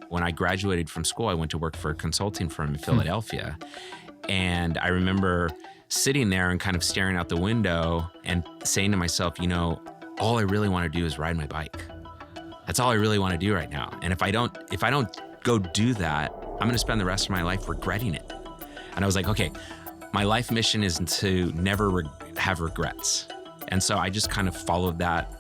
When I graduated from school, I went to work for a consulting firm in Philadelphia. And I remember sitting there and kind of staring out the window and saying to myself, all I really want to do is ride my bike. That's all I really want to do right now. And if I don't go do that, I'm going to spend the rest of my life regretting it. And I was like, okay, my life mission is to never have regrets. And so I just kind of followed that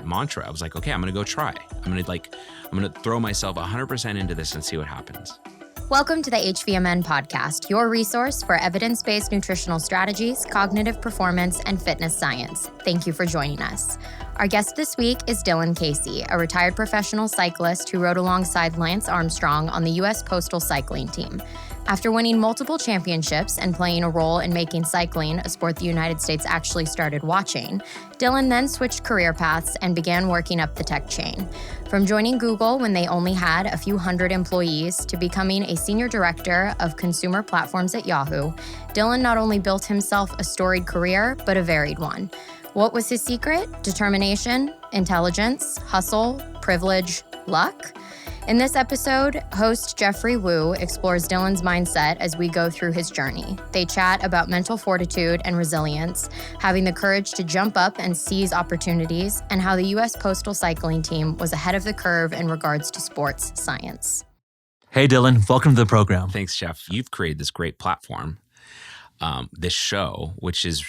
mantra. I was like, okay, I'm going to go try. I'm going to throw myself 100% into this and see what happens. Welcome to the HVMN podcast, your resource for evidence-based nutritional strategies, cognitive performance, and fitness science. Thank you for joining us. Our guest this week is Dylan Casey, a retired professional cyclist who rode alongside Lance Armstrong on the US Postal cycling team. After winning multiple championships and playing a role in making cycling a sport the United States actually started watching, Dylan then switched career paths and began working up the tech chain. From joining Google when they only had a few hundred employees to becoming a senior director of consumer platforms at Yahoo, Dylan not only built himself a storied career, but a varied one. What was his secret? Determination, intelligence, hustle, privilege, luck? In this episode, host Geoffrey Woo explores Dylan's mindset as we go through his journey. They chat about mental fortitude and resilience, having the courage to jump up and seize opportunities, and how the US Postal cycling team was ahead of the curve in regards to sports science. Hey, Dylan. Welcome to the program. Thanks, Jeff. You've created this great platform, this show, which is,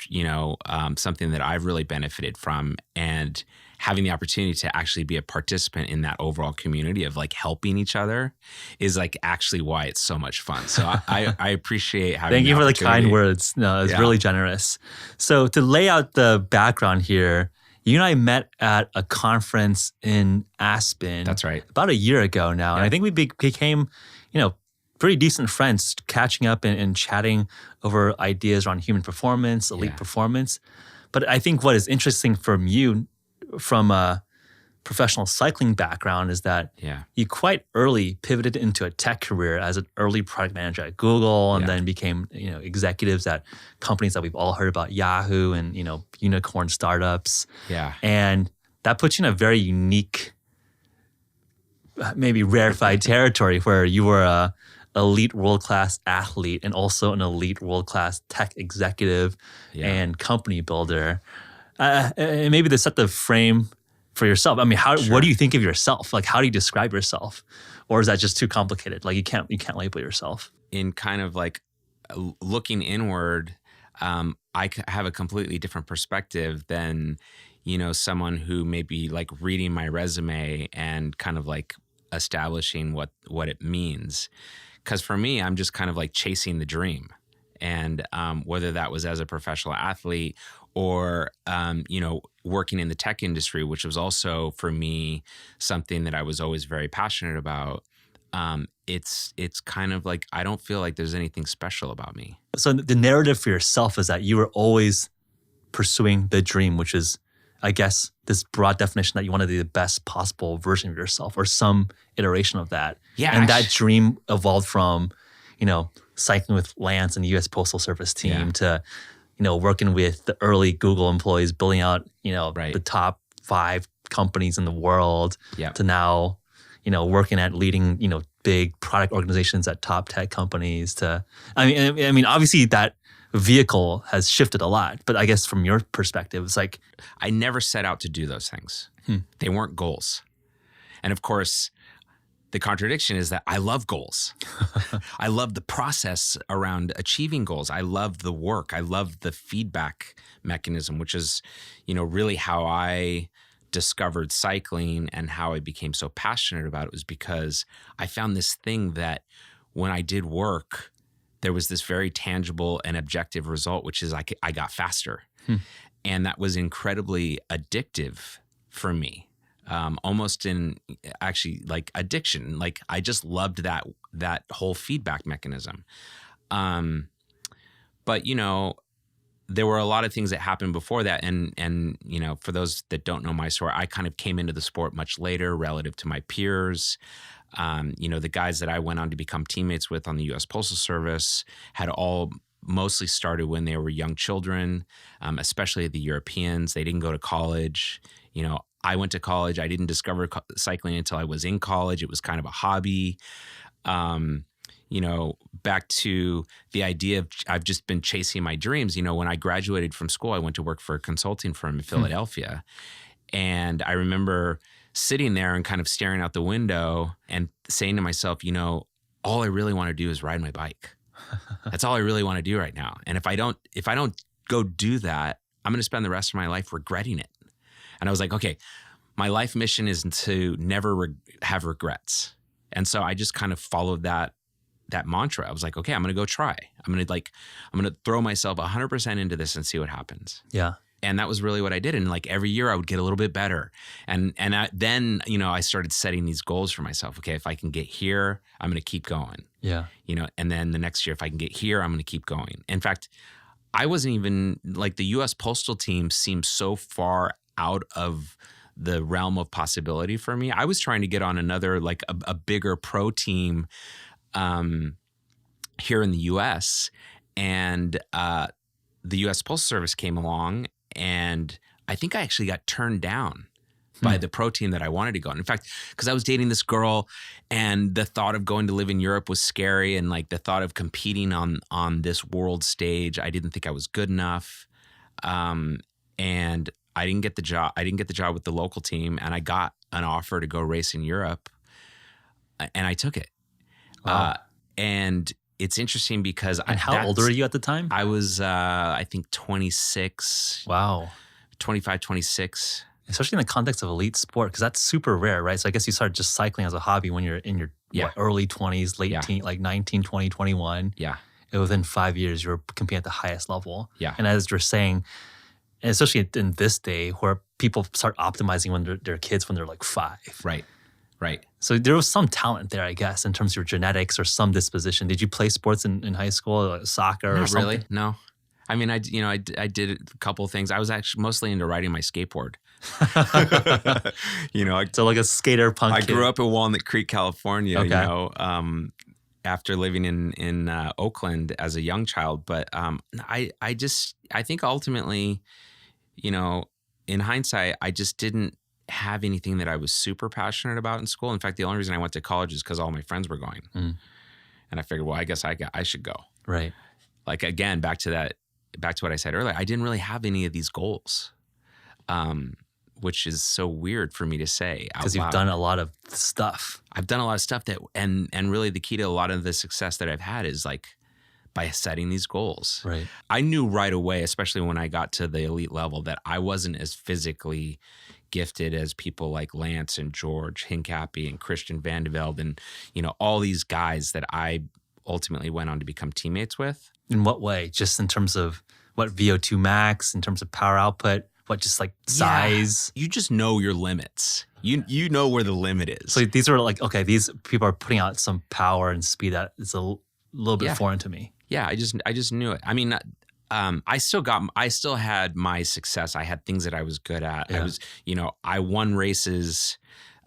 something that I've really benefited from, and having the opportunity to actually be a participant in that overall community of helping each other is actually why it's so much fun. So I appreciate having Thank you for the opportunity. kind words. No, it's really generous. So to lay out the background here, you and I met at a conference in Aspen. That's right. About a year ago now. Yeah. And I think we became, pretty decent friends, catching up and chatting over ideas around human performance, elite performance. But I think what is interesting from you, from a professional cycling background, is that you quite early pivoted into a tech career as an early product manager at Google, and then became executives at companies that we've all heard about, Yahoo and unicorn startups. Yeah, and that puts you in a very unique, maybe rarefied territory where you were a elite world-class athlete and also an elite world-class tech executive and company builder. And maybe to set the frame for yourself. I mean, what do you think of yourself? How do you describe yourself? Or is that just too complicated? You can't label yourself. In kind of looking inward, I have a completely different perspective than, someone who may be reading my resume and kind of establishing what it means. Because for me, I'm just kind of chasing the dream. And whether that was as a professional athlete or, working in the tech industry, which was also for me something that I was always very passionate about, it's kind of I don't feel like there's anything special about me. So the narrative for yourself is that you were always pursuing the dream, which is, I guess, this broad definition that you want to be the best possible version of yourself or some iteration of that. Yeah. And that dream evolved from, cycling with Lance and the US Postal Service team to, working with the early Google employees, building out, the top 5 companies in the world to now, working at leading, big product organizations at top tech companies to, I mean, obviously that vehicle has shifted a lot, but I guess from your perspective, it's I never set out to do those things. They weren't goals. And of course, the contradiction is that I love goals. I love the process around achieving goals. I love the work. I love the feedback mechanism, which is, really how I discovered cycling and how I became so passionate about it, was because I found this thing that when I did work, there was this very tangible and objective result, which is I got faster. And that was incredibly addictive for me. Almost in actually addiction. I just loved that whole feedback mechanism. But there were a lot of things that happened before that. And for those that don't know my story, I kind of came into the sport much later relative to my peers. The guys that I went on to become teammates with on the US Postal Service had all mostly started when they were young children, especially the Europeans. They didn't go to college. I went to college. I didn't discover cycling until I was in college. It was kind of a hobby. Back to the idea of I've just been chasing my dreams. When I graduated from school, I went to work for a consulting firm in Philadelphia. And I remember sitting there and kind of staring out the window and saying to myself, all I really want to do is ride my bike. That's all I really want to do right now. And if I don't go do that, I'm going to spend the rest of my life regretting it. And I was like, okay, my life mission is to never have regrets. And so I just kind of followed that mantra. I was like, okay, I'm going to go try. I'm going to throw myself 100% into this and see what happens. Yeah. And that was really what I did. And like every year I would get a little bit better. And then I started setting these goals for myself. Okay, if I can get here, I'm going to keep going. Yeah. And then the next year, if I can get here, I'm going to keep going. In fact, I wasn't even like the US Postal team seemed so far out of the realm of possibility for me. I was trying to get on another, like a bigger pro team here in the US. And the US Postal Service came along, and I think I actually got turned down by the pro team that I wanted to go on. In fact, because I was dating this girl, and the thought of going to live in Europe was scary, and like the thought of competing on this world stage, I didn't think I was good enough. And I didn't get the job. I didn't get the job with the local team, and I got an offer to go race in Europe, and I took it. Wow. And it's interesting because how old were you at the time? I was, I think 26. Wow. 25, 26. Especially in the context of elite sport, because that's super rare, right? So I guess you started just cycling as a hobby when you're in your early 20s, late teen, like 19, 20, 21. Yeah. And within 5 years, you were competing at the highest level. Yeah. And as you're saying, and especially in this day where people start optimizing when they're kids when they're like 5. Right. Right. So there was some talent there, I guess, in terms of your genetics or some disposition. Did you play sports in high school, like soccer or something? Really? No. I mean, I did a couple of things. I was actually mostly into riding my skateboard. So like a skater punk kid. I grew up in Walnut Creek, California. Okay. After living in Oakland as a young child, but I think ultimately, in hindsight, I just didn't have anything that I was super passionate about in school. In fact, the only reason I went to college is because all my friends were going, and I figured, well, I guess I should go. Right. Like again, back to what I said earlier. I didn't really have any of these goals, which is so weird for me to say out loud. Because you've done a lot of stuff. I've done a lot of stuff and really the key to a lot of the success that I've had is like by setting these goals. Right. I knew right away, especially when I got to the elite level, that I wasn't as physically gifted as people like Lance and George Hincapie and Christian Vandevelde and, all these guys that I ultimately went on to become teammates with. In what way? Just in terms of what VO2 max, in terms of power output, what just like size? Yeah, you just know your limits. You know where the limit is. So these are like, okay, these people are putting out some power and speed that is a little bit foreign to me. Yeah, I just knew it. I mean, I still had my success. I had things that I was good at. Yeah. I was, I won races,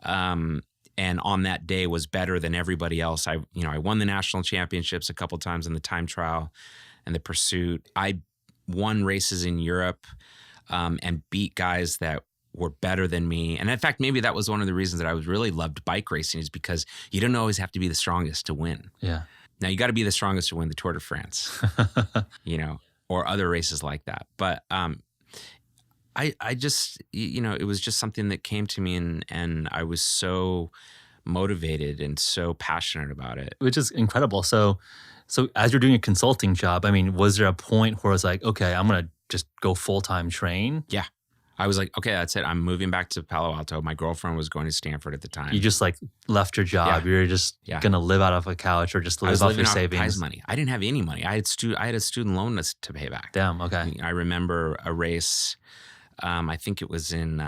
and on that day was better than everybody else. I won the national championships a couple times in the time trial and the pursuit. I won races in Europe, and beat guys that were better than me. And in fact, maybe that was one of the reasons that I was really loved bike racing, is because you don't always have to be the strongest to win. Yeah. Now you got to be the strongest to win the Tour de France, or other races like that. But I just, it was just something that came to me, and I was so motivated and so passionate about it. Which is incredible. So as you're doing a consulting job, I mean, was there a point where it's like, okay, I'm going to just go full-time train? Yeah. I was like, okay, that's it. I'm moving back to Palo Alto. My girlfriend was going to Stanford at the time. You just like left your job. Yeah. You're just going to live out of a couch or just live off your savings. Prize money. I didn't have any money. I had a student loan to pay back. Damn. Okay. I remember a race. I think it was in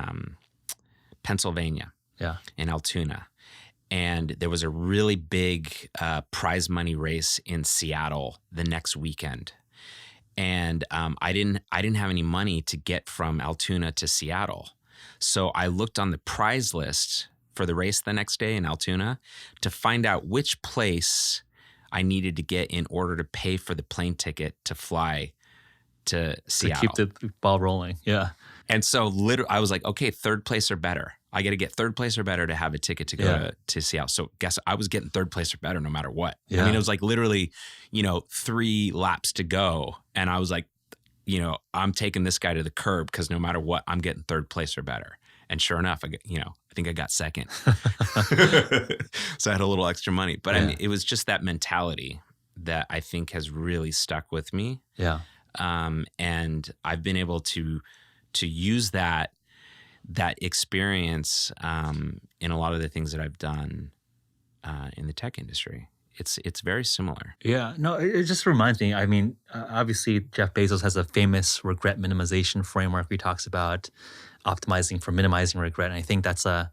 Pennsylvania. Yeah. In Altoona, and there was a really big prize money race in Seattle the next weekend. And I didn't have any money to get from Altoona to Seattle. So I looked on the prize list for the race the next day in Altoona to find out which place I needed to get in order to pay for the plane ticket to fly to Seattle. To keep the ball rolling. Yeah. And so literally, I was like, okay, third place or better. I got to get third place or better to have a ticket to go to Seattle. So guess I was getting third place or better no matter what. Yeah. I mean, it was like literally, 3 laps to go. And I was like, I'm taking this guy to the curb because no matter what, I'm getting third place or better. And sure enough, I think I got second. So I had a little extra money. But I mean, it was just that mentality that I think has really stuck with me. Yeah. And I've been able to use that experience in a lot of the things that I've done in the tech industry. It's very similar. Yeah, no, it just reminds me. I mean, obviously, Jeff Bezos has a famous regret minimization framework. He talks about optimizing for minimizing regret, and I think that's a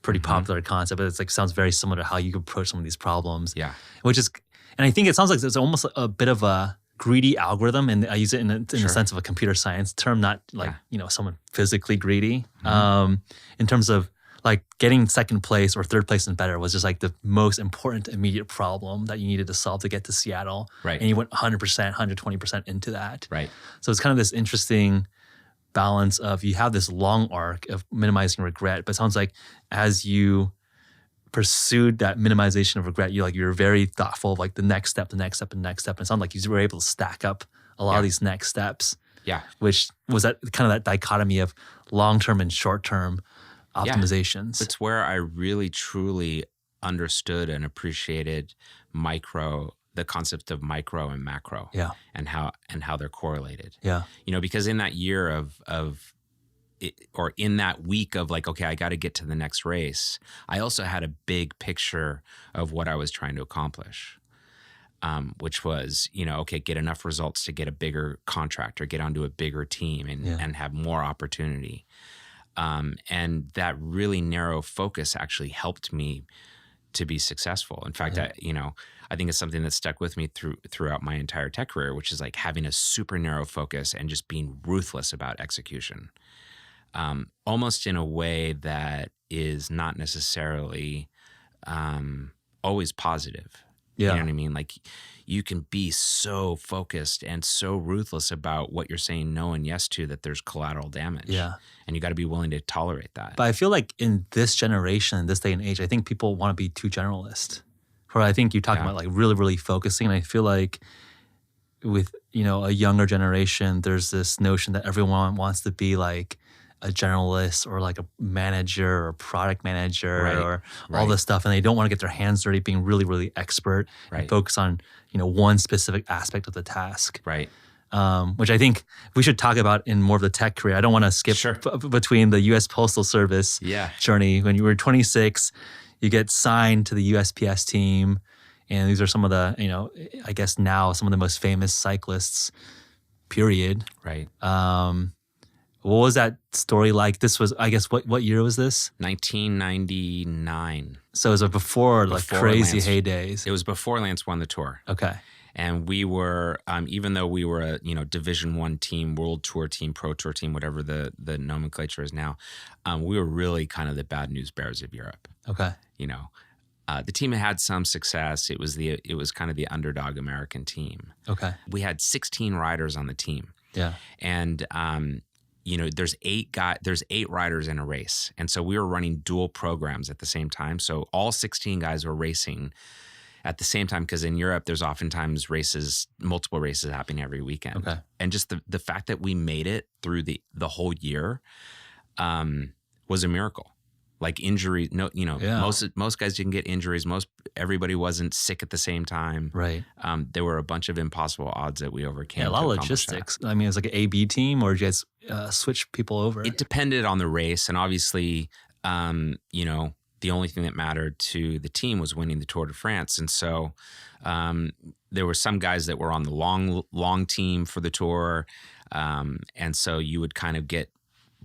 pretty popular concept. But it's like sounds very similar to how you approach some of these problems. Yeah, and I think it sounds like it's almost a bit of a greedy algorithm, and I use it in the sense of a computer science term, not like someone physically greedy. In terms of like getting second place or third place and better was just like the most important immediate problem that you needed to solve to get to Seattle. Right. And you went 100%, 120% into that. Right. So it's kind of this interesting balance of you have this long arc of minimizing regret, but it sounds like as you pursued that minimization of regret, you're very thoughtful of like the next step. And it sounds like you were able to stack up a lot of these next steps. Yeah. Which was that kind of that dichotomy of long-term and short-term optimizations. It's where I really truly understood and appreciated the concept of micro and macro. Yeah. And how they're correlated. Yeah. Because in that year or in that week of like, okay, I got to get to the next race, I also had a big picture of what I was trying to accomplish, which was, okay, get enough results to get a bigger contract or get onto a bigger team and have more opportunity. And that really narrow focus actually helped me to be successful. In fact, I think it's something that stuck with me throughout my entire tech career, which is like having a super narrow focus and just being ruthless about execution. Almost in a way that is not necessarily always positive. Yeah. You know what I mean? Like you can be so focused and so ruthless about what you're saying no and yes to that there's collateral damage. Yeah. And you got to be willing to tolerate that. But I feel like in this generation, this day and age, I think people want to be too generalist. Where I think you talk about like really, really focusing. And I feel like with, a younger generation, there's this notion that everyone wants to be like a generalist or like a manager or product manager or all this stuff. And they don't want to get their hands dirty being really, really expert and focus on, one specific aspect of the task. Right. Which I think we should talk about in more of the tech career. I don't want to skip between the US Postal Service journey. When you were 26, you get signed to the USPS team. And these are some of the, I guess now some of the most famous cyclists, period. Right. What was that story like? This was, I guess, what year was this? 1999. So it was before like crazy heydays. It was before Lance won the Tour. Okay. And we were, even though we were a Division I team, World Tour team, Pro Tour team, whatever the nomenclature is now, we were really kind of the bad news bears of Europe. Okay. The team had some success. It was kind of the underdog American team. Okay. We had 16 riders on the team. Yeah. And there's 8 riders in a race. And so we were running dual programs at the same time. So all 16 guys were racing at the same time, because in Europe, there's oftentimes multiple races happening every weekend. Okay. And just the fact that we made it through the whole year was a miracle. Like injury, most guys didn't get injuries. Everybody wasn't sick at the same time. Right. There were a bunch of impossible odds that we overcame. Yeah, a lot of logistics. That. I mean, it was like an A/B team, or did you guys switch people over? It depended on the race, and obviously, the only thing that mattered to the team was winning the Tour de France. And so there were some guys that were on the long team for the Tour, and so you would kind of get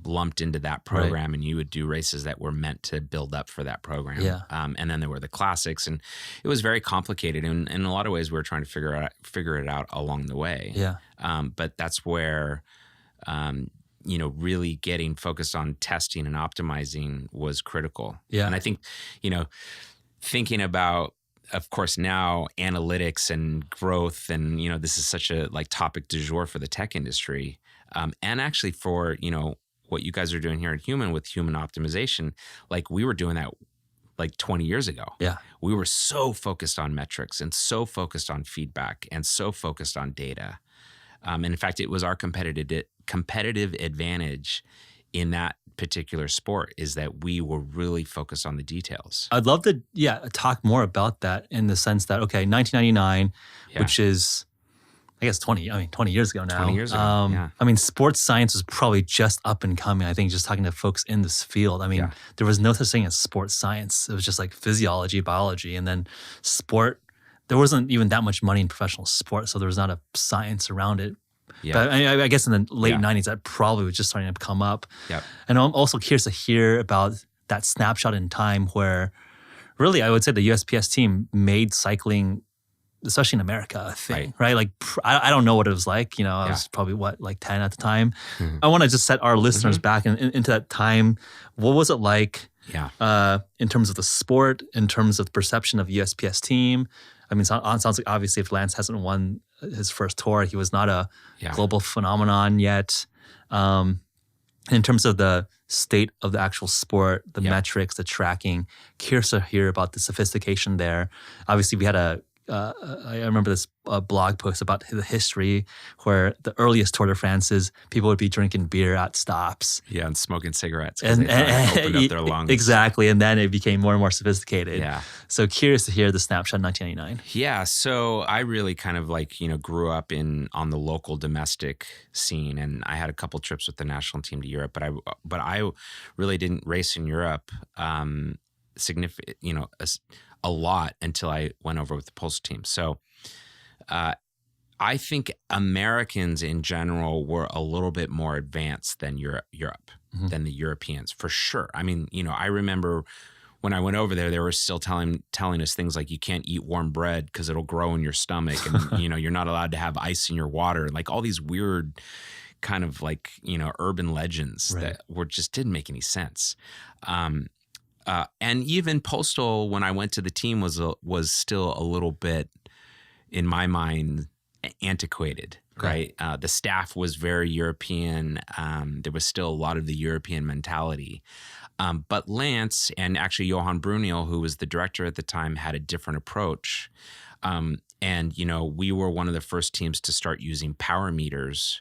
lumped into that program, and you would do races that were meant to build up for that program. Yeah. And then there were the classics, and it was very complicated. And in a lot of ways, we were trying to figure it out along the way. Yeah. But that's where, really getting focused on testing and optimizing was critical. Yeah. And I think, thinking about, of course, now analytics and growth, and, this is such a like topic du jour for the tech industry. And actually for, what you guys are doing here at Human with human optimization, like we were doing that like 20 years ago. Yeah. We were so focused on metrics and so focused on feedback and so focused on data. And in fact, it was our competitive advantage in that particular sport is that we were really focused on the details. I'd love to, talk more about that in the sense that, okay, 1999, which is, I guess 20 years ago now. 20 years ago, yeah. I mean, sports science was probably just up and coming. I think just talking to folks in this field. I mean, there was no such thing as sports science. It was just like physiology, biology, and then sport. There wasn't even that much money in professional sport, so there was not a science around it. Yeah. But I guess in the late 90s, that probably was just starting to come up. Yep. And I'm also curious to hear about that snapshot in time where really I would say the USPS team made cycling, especially in America, a thing, right? Like, I don't know what it was like. I was probably, like 10 at the time. Mm-hmm. I want to just set our listeners back into that time. What was it like in terms of the sport, in terms of the perception of the USPS team? I mean, it sounds like obviously if Lance hasn't won his first tour, he was not a global phenomenon yet. In terms of the state of the actual sport, the metrics, the tracking, curious to hear about the sophistication there. Obviously, we had I remember this blog post about the history where the earliest Tour de France people would be drinking beer at stops. Yeah, and smoking cigarettes because they opened up their lungs. Exactly, and then it became more and more sophisticated. Yeah. So curious to hear the snapshot in 1999. Yeah, so I really kind of grew up on the local domestic scene, and I had a couple trips with the national team to Europe, but I really didn't race in Europe significant, a lot until I went over with the Postal team. So I think Americans in general were a little bit more advanced than Europe, than the Europeans, for sure. I mean, I remember when I went over there, they were still telling us things like you can't eat warm bread because it'll grow in your stomach, and you're not allowed to have ice in your water, like all these weird kind of urban legends that just didn't make any sense. And even Postal, when I went to the team, was still a little bit, in my mind, antiquated, right? The staff was very European. There was still a lot of the European mentality. But Lance and actually Johan Brunel, who was the director at the time, had a different approach. And we were one of the first teams to start using power meters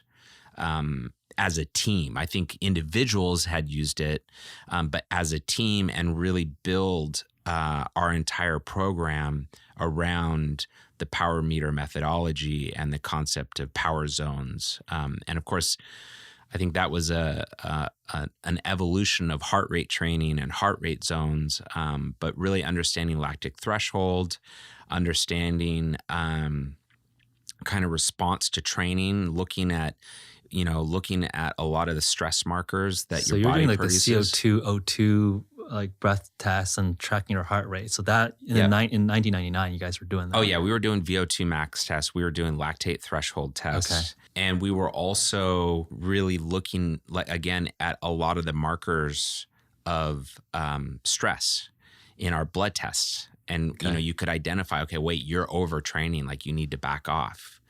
as a team. I think individuals had used it, but as a team, and really build our entire program around the power meter methodology and the concept of power zones. And of course, I think that was an evolution of heart rate training and heart rate zones, but really understanding lactic threshold, understanding kind of response to training, looking at a lot of the stress markers that your body produces. So you're doing like the CO2, O2, like breath tests and tracking your heart rate. So that in 1999, you guys were doing that. Oh yeah, we were doing VO2 max tests. We were doing lactate threshold tests. Okay. And we were also really looking again at a lot of the markers of stress in our blood tests. And you could identify, okay, wait, you're overtraining, like you need to back off.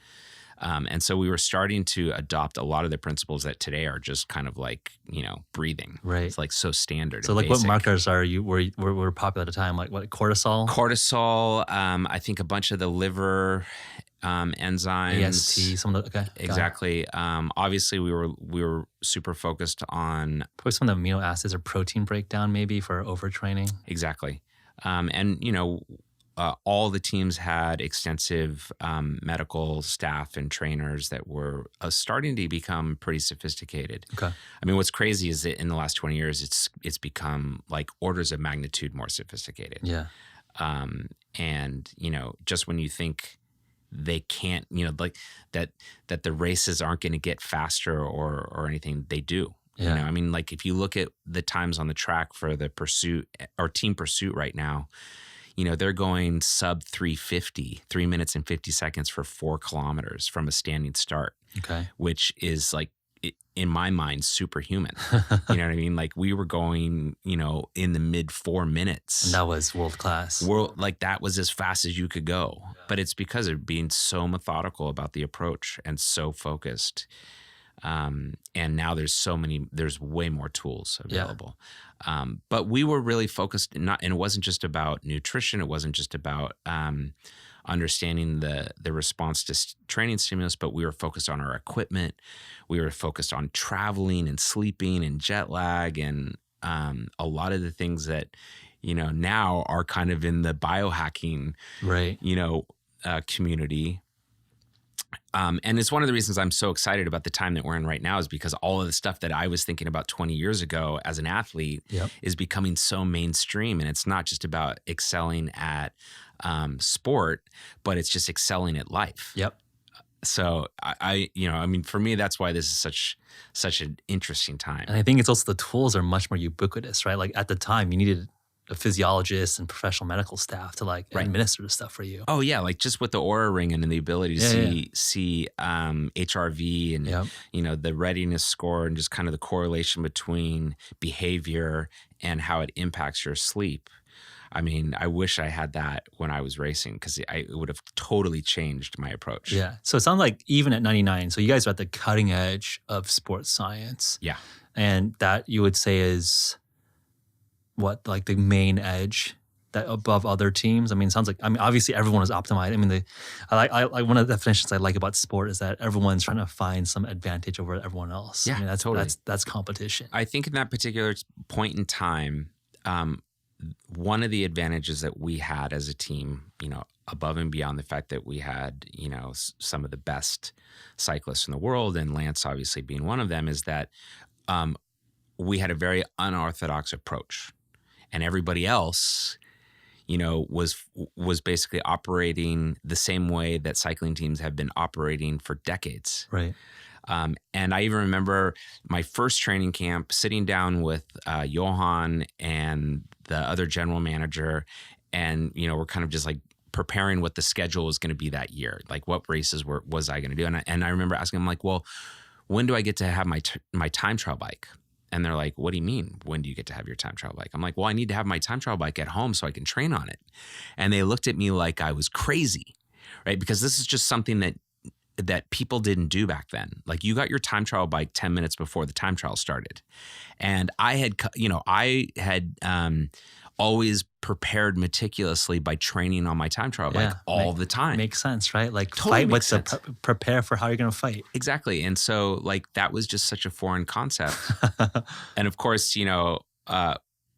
And so we were starting to adopt a lot of the principles that today are just kind of like, breathing. Right. It's like so standard. So like basic. What markers were popular at the time? Like what, cortisol? Cortisol, I think a bunch of the liver enzymes. AST, some of the, okay. Exactly. Obviously we were super focused on. Probably some of the amino acids or protein breakdown maybe for overtraining. Exactly. All the teams had extensive medical staff and trainers that were starting to become pretty sophisticated. Okay. I mean, what's crazy is that in the last 20 years, it's become like orders of magnitude more sophisticated. Yeah. And just when you think they can't, like that the races aren't going to get faster or anything, they do. Yeah. I mean, like if you look at the times on the track for the pursuit or team pursuit right now, they're going sub 3:50, 3 minutes and 50 seconds for 4 kilometers from a standing start. Okay. Which is like, in my mind, superhuman. You know what I mean? Like we were going, in the mid 4 minutes. And that was world class. That was as fast as you could go. But it's because of being so methodical about the approach and so focused. And now there's way more tools available. But we were really focused and it wasn't just about nutrition. It wasn't just about understanding the response to training stimulus, but we were focused on our equipment. We were focused on traveling and sleeping and jet lag and a lot of the things that, now are kind of in the biohacking, right. Community. And it's one of the reasons I'm so excited about the time that we're in right now is because all of the stuff that I was thinking about 20 years ago as an athlete is becoming so mainstream. And it's not just about excelling at sport, but it's just excelling at life. Yep. So for me, that's why this is such an interesting time. And I think it's also the tools are much more ubiquitous, right? Like at the time you needed a physiologist and professional medical staff to administer the stuff for you. Oh yeah, like just with the Oura Ring and the ability to see HRV and the readiness score and just kind of the correlation between behavior and how it impacts your sleep. I mean, I wish I had that when I was racing because it would have totally changed my approach. Yeah. So it sounds like even at 99, so you guys are at the cutting edge of sports science. Yeah. And that you would say is what, like the main edge that above other teams? I mean, it sounds like, obviously everyone is optimized. I mean, I one of the definitions I like about sport is that everyone's trying to find some advantage over everyone else. Yeah, I mean, that's totally. That's competition. I think in that particular point in time, one of the advantages that we had as a team, above and beyond the fact that we had, some of the best cyclists in the world, and Lance obviously being one of them, is that we had a very unorthodox approach. And everybody else, was basically operating the same way that cycling teams have been operating for decades. Right. And I even remember my first training camp sitting down with Johan and the other general manager, and we're kind of just like preparing what the schedule was going to be that year, like what races was I going to do, and I remember asking him like, well, when do I get to have my time trial bike? And they're like, what do you mean? When do you get to have your time trial bike? I'm like, well, I need to have my time trial bike at home so I can train on it. And they looked at me like I was crazy, right? Because this is just something that people didn't do back then. Like you got your time trial bike 10 minutes before the time trial started. And I had always prepared meticulously by training on my time trial bike all the time. Makes sense, right? Like totally fight what's prepare for how you're going to fight. Exactly. And so like that was just such a foreign concept. And of course,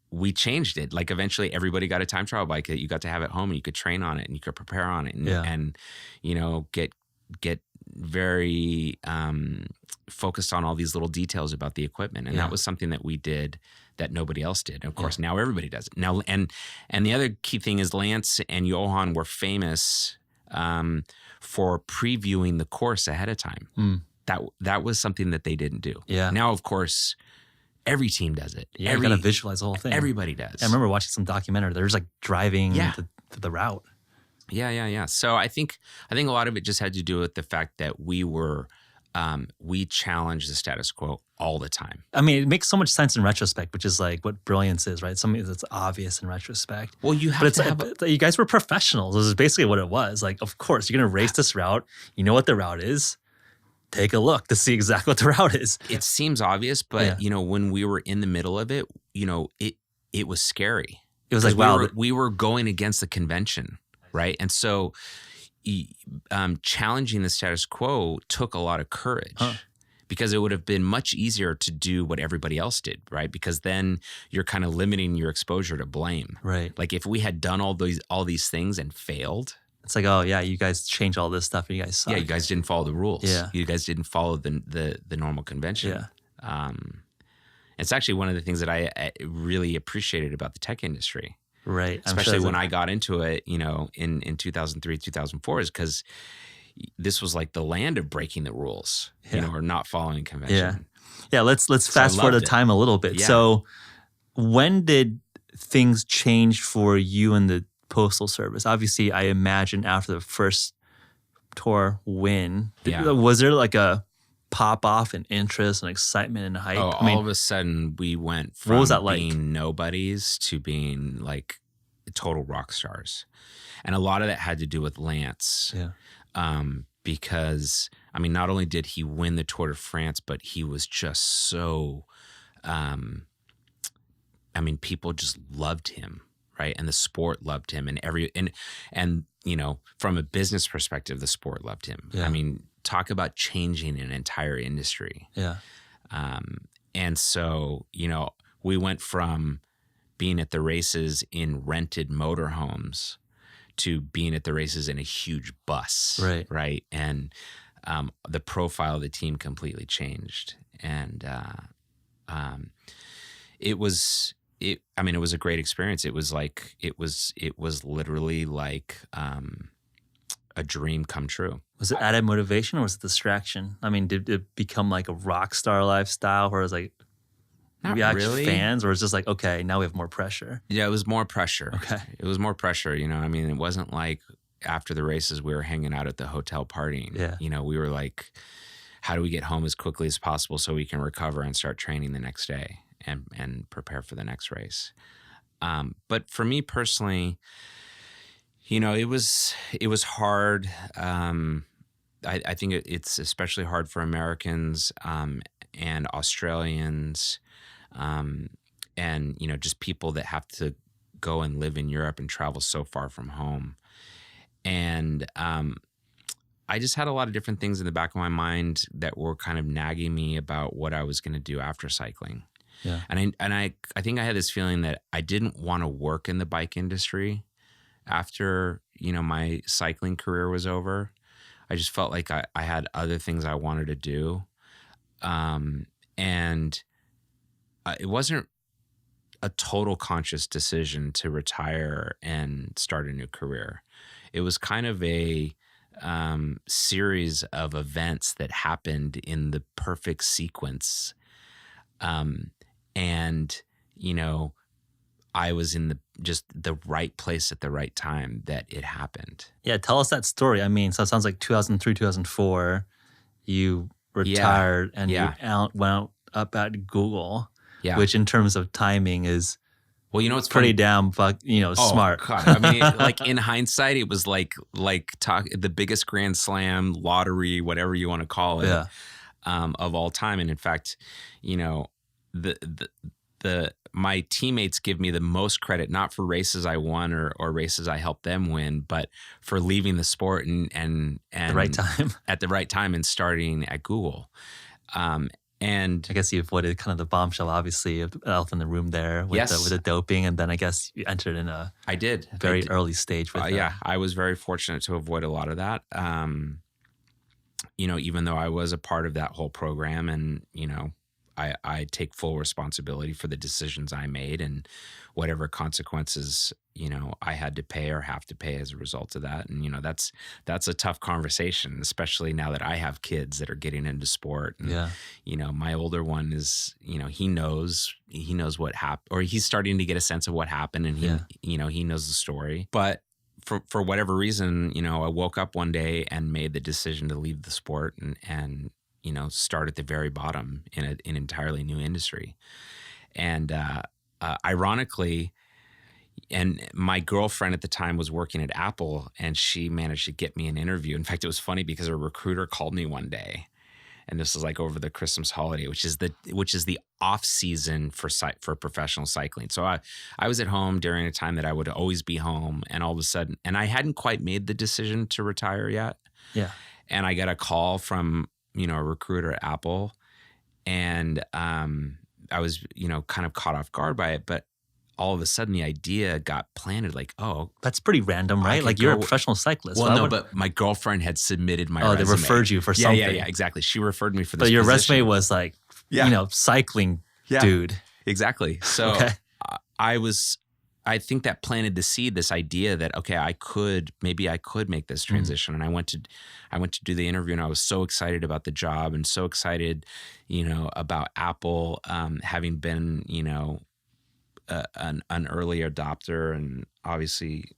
we changed it. Like eventually everybody got a time trial bike that you got to have at home and you could train on it and you could prepare on it and get very focused on all these little details about the equipment. And that was something that we did that nobody else did. And of course, now everybody does it. Now, and the other key thing is Lance and Johan were famous for previewing the course ahead of time. That was something that they didn't do. Yeah. Now, of course, every team does it. Yeah, you got to visualize the whole thing. Everybody does. I remember watching some documentary. They're just like driving the route. Yeah. So I think a lot of it just had to do with the fact that we challenged the status quo all the time. I mean, it makes so much sense in retrospect, which is like what brilliance is, right? Something that's obvious in retrospect. Well, you guys were professionals. This is basically what it was. Like, of course, you're going to race this route. You know what the route is. Take a look to see exactly what the route is. It seems obvious, but when we were in the middle of it, it was scary. It was like, wow. We were going against the convention, right? And so challenging the status quo took a lot of courage because it would have been much easier to do what everybody else did, right? Because then you're kind of limiting your exposure to blame. Right. Like if we had done all these things and failed, it's like, oh yeah, you guys changed all this stuff and you guys suck. Yeah, you guys didn't follow the rules. Yeah. You guys didn't follow the normal convention. Yeah. It's actually one of the things that I really appreciated about the tech industry. Right. Especially when I got into it, in 2003, 2004, is because this was like the land of breaking the rules, or not following convention. Yeah. Let's fast forward the time a little bit. Yeah. So when did things change for you and the Postal Service? Obviously, I imagine after the first tour win, was there like a pop off in interest and excitement and hype? All of a sudden we went from what was that like? Being nobodies to being like total rock stars. And a lot of that had to do with Lance. Yeah. Because I mean, not only did he win the Tour de France, but he was just so, I mean, people just loved him, right? And the sport loved him, and you know, from a business perspective, the sport loved him. Yeah. I mean, talk about changing an entire industry. Yeah. And so, you know, we went from being at the races in rented motorhomes to being at the races in a huge bus. Right. And the profile of the team completely changed. And it was a great experience. It was literally like a dream come true. Was it added motivation or was it distraction? I mean, did it become like a rock star lifestyle where it was like, Not we actually really. fans, or it's just like, okay, now we have more pressure? Yeah, it was more pressure. Okay. It was more pressure, you know. I mean, it wasn't like after the races we were hanging out at the hotel partying. Yeah. You know, we were like, how do we get home as quickly as possible so we can recover and start training the next day and prepare for the next race? But for me personally, you know, it was hard. I think it's especially hard for Americans and Australians, and you know, just people that have to go and live in Europe and travel so far from home. And I just had a lot of different things in the back of my mind that were kind of nagging me about what I was going to do after cycling. Yeah. And I think I had this feeling that I didn't want to work in the bike industry after, you know, my cycling career was over. I just felt like I had other things I wanted to do. And it wasn't a total conscious decision to retire and start a new career. It was kind of a series of events that happened in the perfect sequence. And, you know, I was in just the right place at the right time that it happened. Yeah, tell us that story. I mean, so it sounds like 2003, 2004, you retired and you went up at Google, which in terms of timing is it's pretty funny. damn smart. God. I mean, like in hindsight, it was like the biggest Grand Slam lottery, whatever you want to call it, of all time. And in fact, you know, my teammates give me the most credit, not for races I won or races I helped them win, but for leaving the sport and the right time. At the right time and starting at Google. And I guess you avoided kind of the bombshell, obviously, of the elephant in the room there with the doping, and then I guess you entered in a very early stage with I was very fortunate to avoid a lot of that. You know, even though I was a part of that whole program, and you know, I take full responsibility for the decisions I made and whatever consequences, you know, I had to pay or have to pay as a result of that. And, you know, that's a tough conversation, especially now that I have kids that are getting into sport. And, you know, my older one is, you know, he knows what happened, or he's starting to get a sense of what happened, and you know, he knows the story. But for whatever reason, you know, I woke up one day and made the decision to leave the sport and you know, start at the very bottom in an entirely new industry. And ironically, and my girlfriend at the time was working at Apple, and she managed to get me an interview. In fact, it was funny because a recruiter called me one day, and this was like over the Christmas holiday, which is the off season for professional cycling. So I was at home during a time that I would always be home, and all of a sudden, and I hadn't quite made the decision to retire yet. Yeah. And I got a call from, you know, a recruiter at Apple, and I was, you know, kind of caught off guard by it, but all of a sudden the idea got planted, like, oh, that's pretty random, right? Like, you're a professional cyclist. Well, no, but my girlfriend had submitted my resume. They referred you for something. Yeah, exactly. She referred me for this But your position. resume was like, you know, cycling dude. Exactly. So I think that planted the seed, this idea that, okay, maybe I could make this transition. And I went to do the interview, and I was so excited about the job and so excited, you know, about Apple, having been, you know, an early adopter. And obviously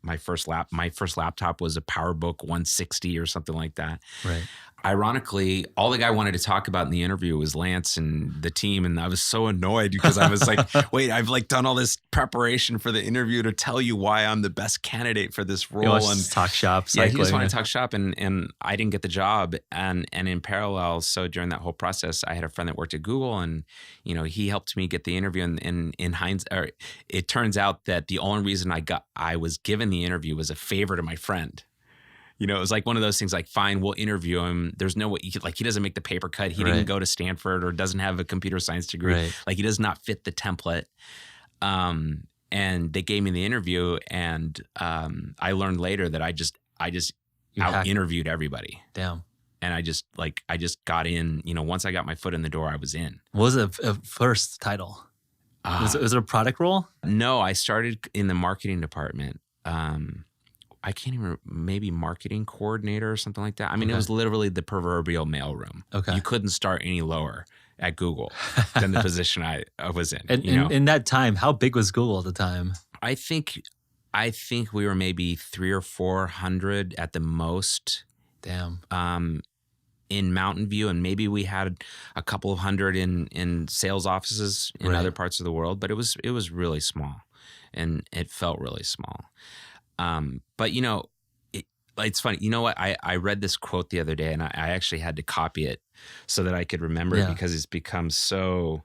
my first laptop was a PowerBook 160 or something like that. Right. Ironically, all the guy wanted to talk about in the interview was Lance and the team. And I was so annoyed because I was like, wait, I've like done all this preparation for the interview to tell you why I'm the best candidate for this role. And talk shop, cycling. Yeah, he just wanted to talk shop and I didn't get the job. And in parallel, so during that whole process, I had a friend that worked at Google and, he helped me get the interview. And in hindsight, it turns out that the only reason I was given the interview was a favor to my friend. It was like one of those things like, fine, we'll interview him. There's no way, he doesn't make the paper cut. He didn't go to Stanford or doesn't have a computer science degree. Right. Like he does not fit the template. And they gave me the interview and I learned later that I just out-interviewed everybody. Damn. And I just got in, once I got my foot in the door, I was in. What was a first title? Was it a product role? No, I started in the marketing department. I can't even maybe marketing coordinator or something like that. I mean, It was literally the proverbial mailroom. Okay. You couldn't start any lower at Google than the position I was in. And in that time, how big was Google at the time? I think we were maybe 300 or 400 at the most. Damn. In Mountain View, and maybe we had a couple of hundred in sales offices in other parts of the world, but it was really small, and it felt really small. But it's funny. You know what? I read this quote the other day, and I actually had to copy it so that I could remember it because it's become so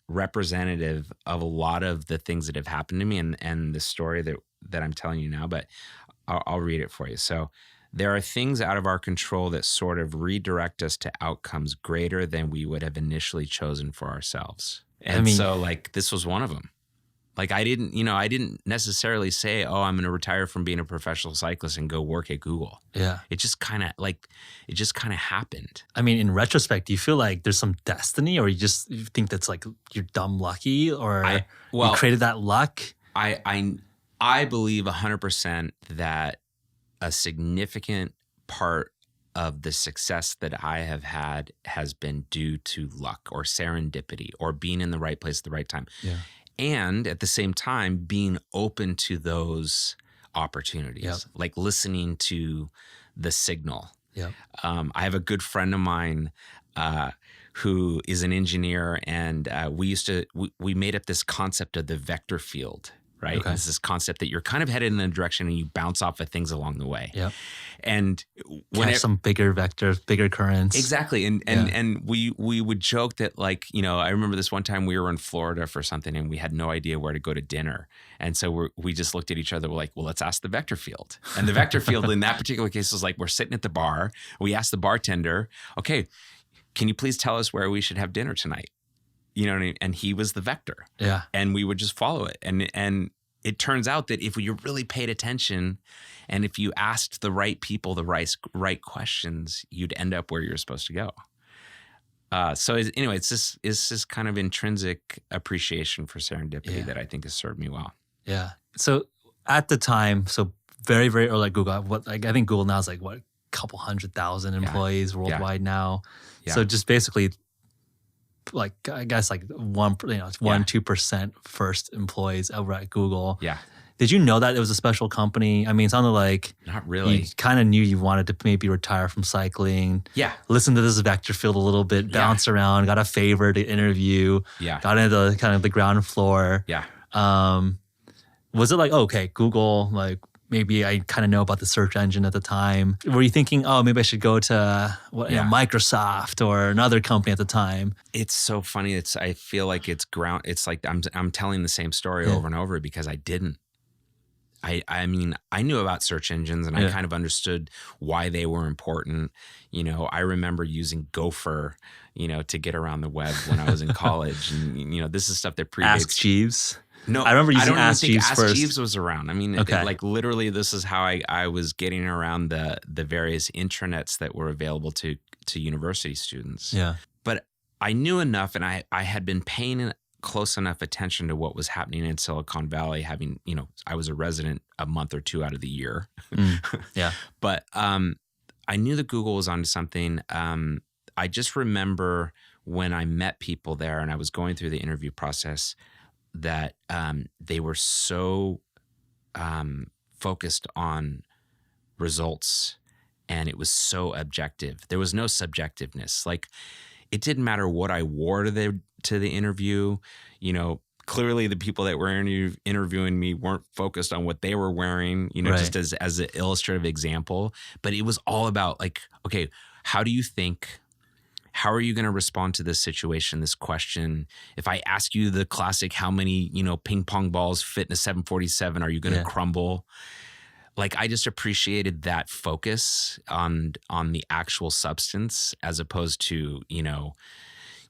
representative of a lot of the things that have happened to me and the story that I'm telling you now. But I'll read it for you. So, there are things out of our control that sort of redirect us to outcomes greater than we would have initially chosen for ourselves. And so like this was one of them. Like I didn't necessarily say, oh, I'm going to retire from being a professional cyclist and go work at Google. Yeah. It just kind of happened. I mean, in retrospect, do you feel like there's some destiny or you think that's like you're dumb lucky or you created that luck? I believe 100% that a significant part of the success that I have had has been due to luck or serendipity or being in the right place at the right time. Yeah. And at the same time, being open to those opportunities, like listening to the signal. Yep. I have a good friend of mine who is an engineer, and we made up this concept of the vector field. Right. Okay. It's this concept that you're kind of headed in a direction and you bounce off of things along the way. Yep. And when some bigger vectors, bigger currents. Exactly. And we would joke that I remember this one time we were in Florida for something and we had no idea where to go to dinner. And so we just looked at each other. We're like, well, let's ask the vector field. And the vector field in that particular case was like, we're sitting at the bar. We asked the bartender, okay, can you please tell us where we should have dinner tonight? You know what I mean? And he was the vector. Yeah. And we would just follow it. And it turns out that if you really paid attention and if you asked the right people the right questions, you'd end up where you're supposed to go. It's this kind of intrinsic appreciation for serendipity that I think has served me well. Yeah. So at the time, very, very early at Google, I think Google now is like a couple 100,000 employees worldwide now. Yeah. So just basically, I guess 2% first employees over at Google. Yeah. Did you know that it was a special company? I mean, it sounded like not really. You kind of knew you wanted to maybe retire from cycling. Yeah. Listen to this vector field a little bit, bounce around, got a favor to interview. Yeah. Got into kind of the ground floor. Yeah. Was it like, okay, Google, maybe I kind of know about the search engine at the time. Were you thinking, oh, maybe I should go to Microsoft or another company at the time? It's so funny. I feel like it's like I'm telling the same story over and over because I didn't. I mean, I knew about search engines and I kind of understood why they were important. I remember using Gopher, to get around the web when I was in college. And, this is stuff that predates. Ask Jeeves. No, I remember using Ask Jeeves Ask first. Jeeves was around. I mean, literally, this is how I was getting around the various intranets that were available to university students. Yeah. But I knew enough, and I had been paying close enough attention to what was happening in Silicon Valley. Having I was a resident a month or two out of the year. Yeah. But I knew that Google was onto something. I just remember when I met people there, and I was going through the interview process, that they were so focused on results and it was so objective. There was no subjectiveness. Like, it didn't matter what I wore to the interview. You know, clearly the people that were interviewing me weren't focused on what they were wearing, you know, Right. just as an illustrative example. But it was all about like, okay, how do you think, how are you going to respond to this situation, this question? If I ask you the classic, how many, you know, ping pong balls fit in a 747, are you going to crumble? Like, I just appreciated that focus on the actual substance, as opposed to, you know,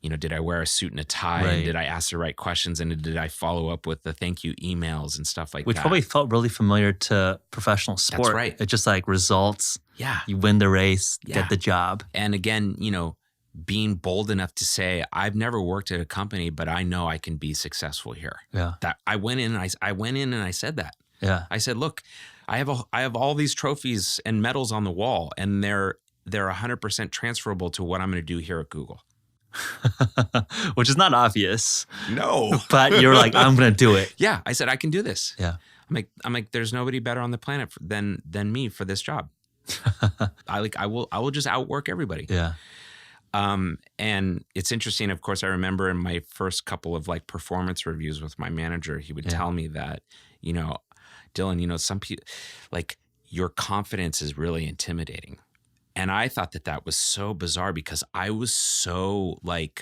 did I wear a suit and a tie? Right. And did I ask the right questions? And did I follow up with the thank you emails and stuff like Which that? probably felt really familiar to professional sport. That's right. It's just like results. Yeah. You win the race, Yeah. get the job. And again, you know, being bold enough to say, I've never worked at a company, but I know I can be successful here. Yeah. That I went in and I said that. Yeah. I said, look, I have all these trophies and medals on the wall, and they're 100% transferable to what I'm going to do here at Google. Which is not obvious. No. But you're like, I'm going to do it. Yeah. I said, I can do this. Yeah. I'm like, there's nobody better on the planet than me for this job. I will just outwork everybody. Yeah. And it's interesting. Of course, I remember in my first couple of like performance reviews with my manager, he would tell me that, you know, Dylan, you know, some people, like, your confidence is really intimidating. And I thought that was so bizarre, because I was so like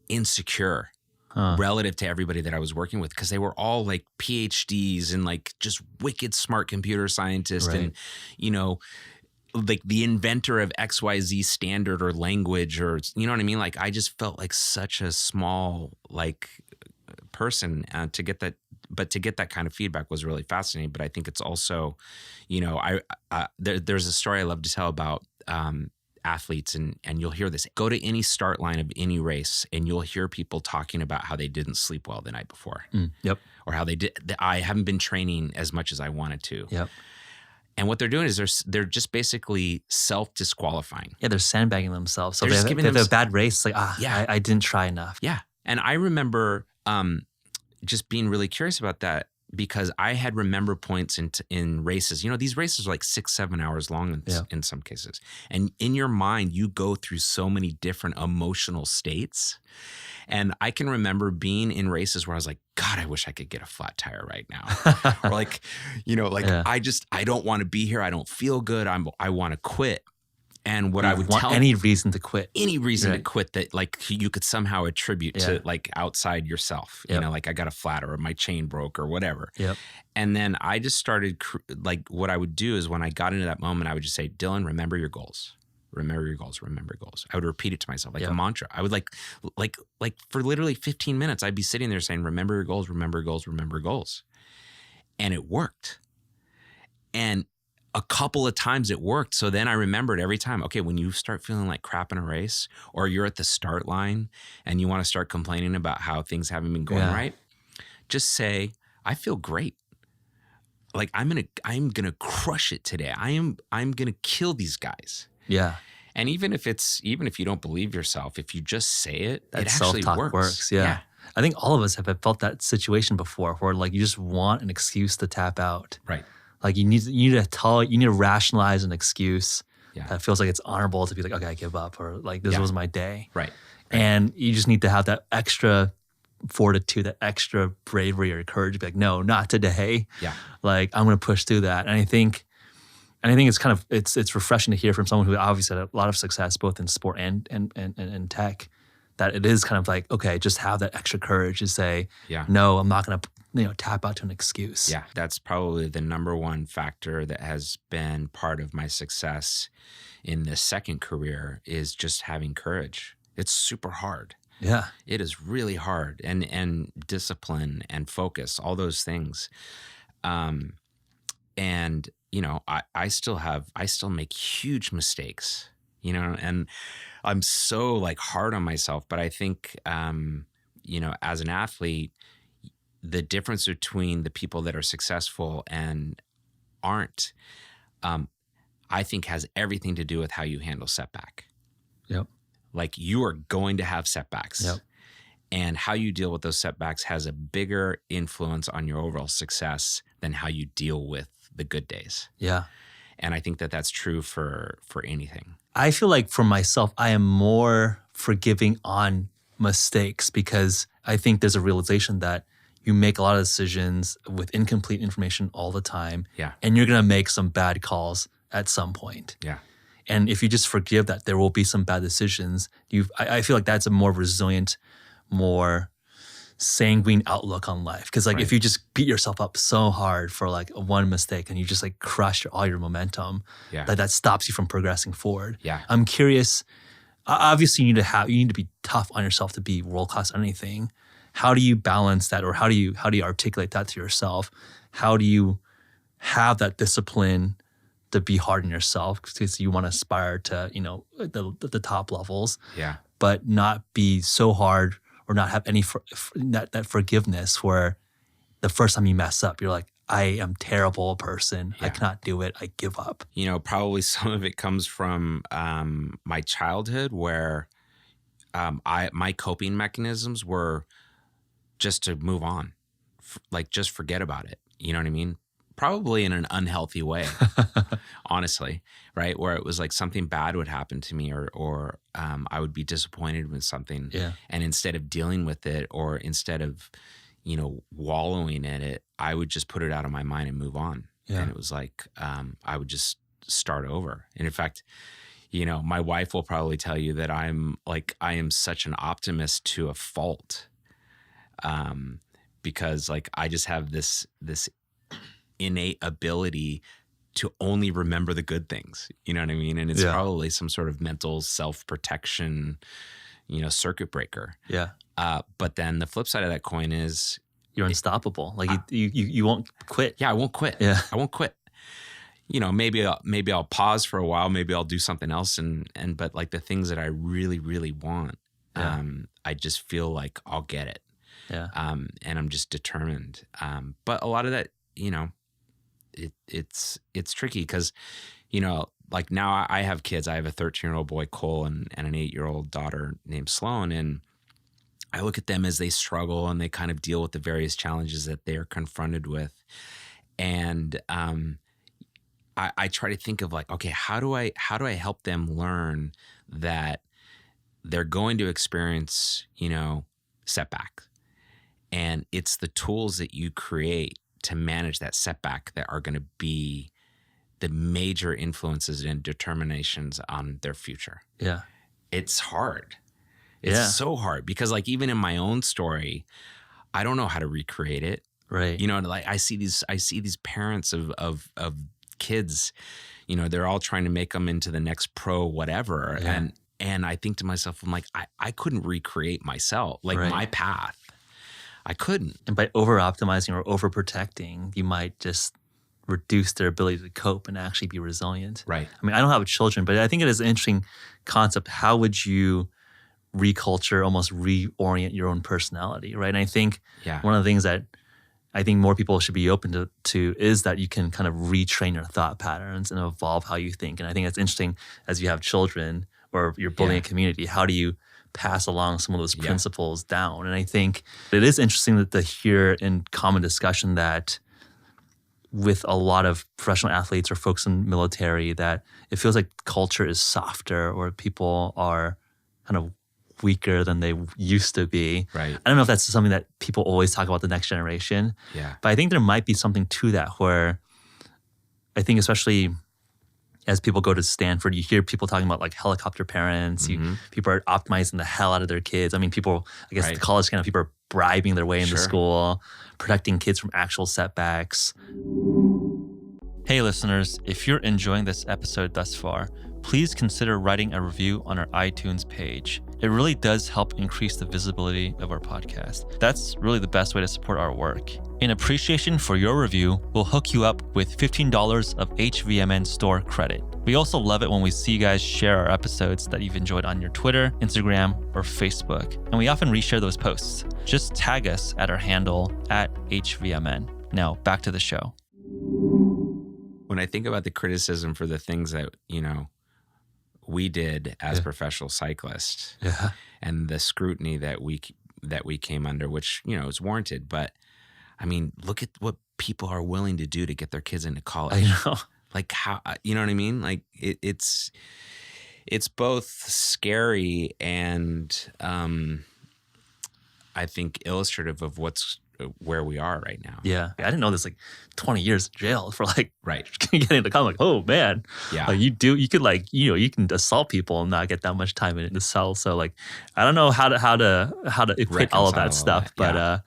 insecure relative to everybody that I was working with, because they were all like PhDs and like just wicked smart computer scientists, Right. and, you know, like the inventor of XYZ standard or language, or, you know what I mean? Like, I just felt like such a small like person to get that. But to get that kind of feedback was really fascinating. But I think it's also, you know, there's a story I love to tell about athletes, and you'll hear this. Go to any start line of any race, and you'll hear people talking about how they didn't sleep well the night before. Yep. Or how I haven't been training as much as I wanted to. Yep. And what they're doing is they're just basically self-disqualifying. Yeah, they're sandbagging themselves. So They're just they giving have a bad race. Like, I didn't try enough. Yeah. And I remember just being really curious about that, because I had remember points in races. You know, these races are like 6-7 hours long in some cases. And in your mind, you go through so many different emotional states. And I can remember being in races where I was like, God, I wish I could get a flat tire right now. Or like, you know, like, I don't want to be here. I don't feel good. I want to quit. And what I would tell any reason to quit. Any reason to quit that like you could somehow attribute to like outside yourself. Yep. You know, like I got a flat, or my chain broke, or whatever. Yep. And then I just started like, what I would do is, when I got into that moment, I would just say, Dylan, remember your goals. Remember your goals. Remember your goals. I would repeat it to myself like a mantra. I would like for literally 15 minutes, I'd be sitting there saying, remember your goals, remember your goals, remember your goals. And it worked. And a couple of times it worked. So then I remembered every time, okay, when you start feeling like crap in a race, or you're at the start line and you want to start complaining about how things haven't been going right, just say, I feel great. Like, I'm gonna crush it today. I'm gonna kill these guys. Yeah. And even if you don't believe yourself, if you just say it, That it actually self-talk works. Yeah. I think all of us have felt that situation before, where like you just want an excuse to tap out. Right. Like you need to rationalize an excuse that feels like it's honorable to be like, okay, I give up, or like this was my day. Right. And you just need to have that extra fortitude, that extra bravery or courage to be like, no, not today. Yeah. Like, I'm going to push through that. And I think it's kind of, it's refreshing to hear from someone who obviously had a lot of success both in sport and tech, that it is kind of like, okay, just have that extra courage to say, no, I'm not going to, tap out to an excuse. Yeah, that's probably the number one factor that has been part of my success in this second career, is just having courage. It's super hard. Yeah. It is really hard, and discipline and focus, all those things. And, I still make huge mistakes, and I'm so like hard on myself, but I think, as an athlete, the difference between the people that are successful and aren't, I think has everything to do with how you handle setback. Yep. Like, you are going to have setbacks. Yep. And how you deal with those setbacks has a bigger influence on your overall success than how you deal with the good days. Yeah. And I think that that's true for anything. I feel like for myself, I am more forgiving on mistakes because I think there's a realization that you make a lot of decisions with incomplete information all the time. Yeah. And you're going to make some bad calls at some point. Yeah. And if you just forgive that there will be some bad decisions, I feel like that's a more resilient, more sanguine outlook on life. Because like if you just beat yourself up so hard for like one mistake and you just like crush all your momentum, that stops you from progressing forward. Yeah. I'm curious. Obviously, you need to be tough on yourself to be world class at anything. How do you balance that, or how do you articulate that to yourself? How do you have that discipline to be hard on yourself because you want to aspire to the top levels, but not be so hard or not have any that forgiveness where the first time you mess up, you're like, I am terrible person. I cannot do it. I give up. Probably some of it comes from my childhood where my coping mechanisms were just to move on, like just forget about it. You know what I mean? Probably in an unhealthy way, honestly, right? Where it was like something bad would happen to me or I would be disappointed with something. Yeah. And instead of dealing with it or instead of, wallowing in it, I would just put it out of my mind and move on. Yeah. And it was like I would just start over. And in fact, my wife will probably tell you that I am such an optimist to a fault, because like I just have this innate ability to only remember the good things. You know what I mean? And it's probably some sort of mental self-protection, circuit breaker. Yeah. But then the flip side of that coin is you're unstoppable. Like you won't quit. Yeah, I won't quit. Yeah. I won't quit. Maybe I'll pause for a while. Maybe I'll do something else. But like the things that I really, really want, I just feel like I'll get it. Yeah. And I'm just determined. But a lot of that, it's tricky because, like now I have kids. I have a 13-year-old boy, Cole, and an 8-year-old daughter named Sloan. And I look at them as they struggle and they kind of deal with the various challenges that they're confronted with. And I try to think of like, okay, how do I help them learn that they're going to experience, setback. And it's the tools that you create to manage that setback that are going to be the major influences and determinations on their future. Yeah. It's hard. It's so hard because like even in my own story, I don't know how to recreate it. Right. Like I see these parents of kids, they're all trying to make them into the next pro whatever. Yeah. And I think to myself, I'm like, I couldn't recreate myself, like my path. I couldn't. And by over-optimizing or over-protecting, you might just reduce their ability to cope and actually be resilient. Right. I mean, I don't have children, but I think it is an interesting concept. How would you reculture, almost reorient your own personality, right? And I think one of the things that I think more people should be open to is that you can kind of retrain your thought patterns and evolve how you think. And I think it's interesting as you have children or you're building a community, how do you pass along some of those principles down? And I think it is interesting to hear in common discussion that with a lot of professional athletes or folks in military that it feels like culture is softer or people are kind of weaker than they used to be. Right. I don't know if that's something that people always talk about the next generation. Yeah. But I think there might be something to that where I think especially as people go to Stanford, you hear people talking about like helicopter parents. People are optimizing the hell out of their kids. I mean, people, I guess the college kind of people are bribing their way into school, protecting kids from actual setbacks. Hey listeners, if you're enjoying this episode thus far, please consider writing a review on our iTunes page. It really does help increase the visibility of our podcast. That's really the best way to support our work. In appreciation for your review, we'll hook you up with $15 of HVMN store credit. We also love it when we see you guys share our episodes that you've enjoyed on your Twitter, Instagram, or Facebook. And we often reshare those posts. Just tag us at our handle @HVMN. Now, back to the show. When I think about the criticism for the things that, we did as professional cyclists and the scrutiny that we came under, which, is warranted, but I mean, look at what people are willing to do to get their kids into college. I know. Like how, you know what I mean? Like it's both scary and I think illustrative of where we are right now. Yeah. I didn't know this, like 20 years in jail for like Right. getting the comment. Like, oh man. Yeah. Like you could like, you can assault people and not get that much time in the cell. So like, I don't know how to equate all of that stuff, but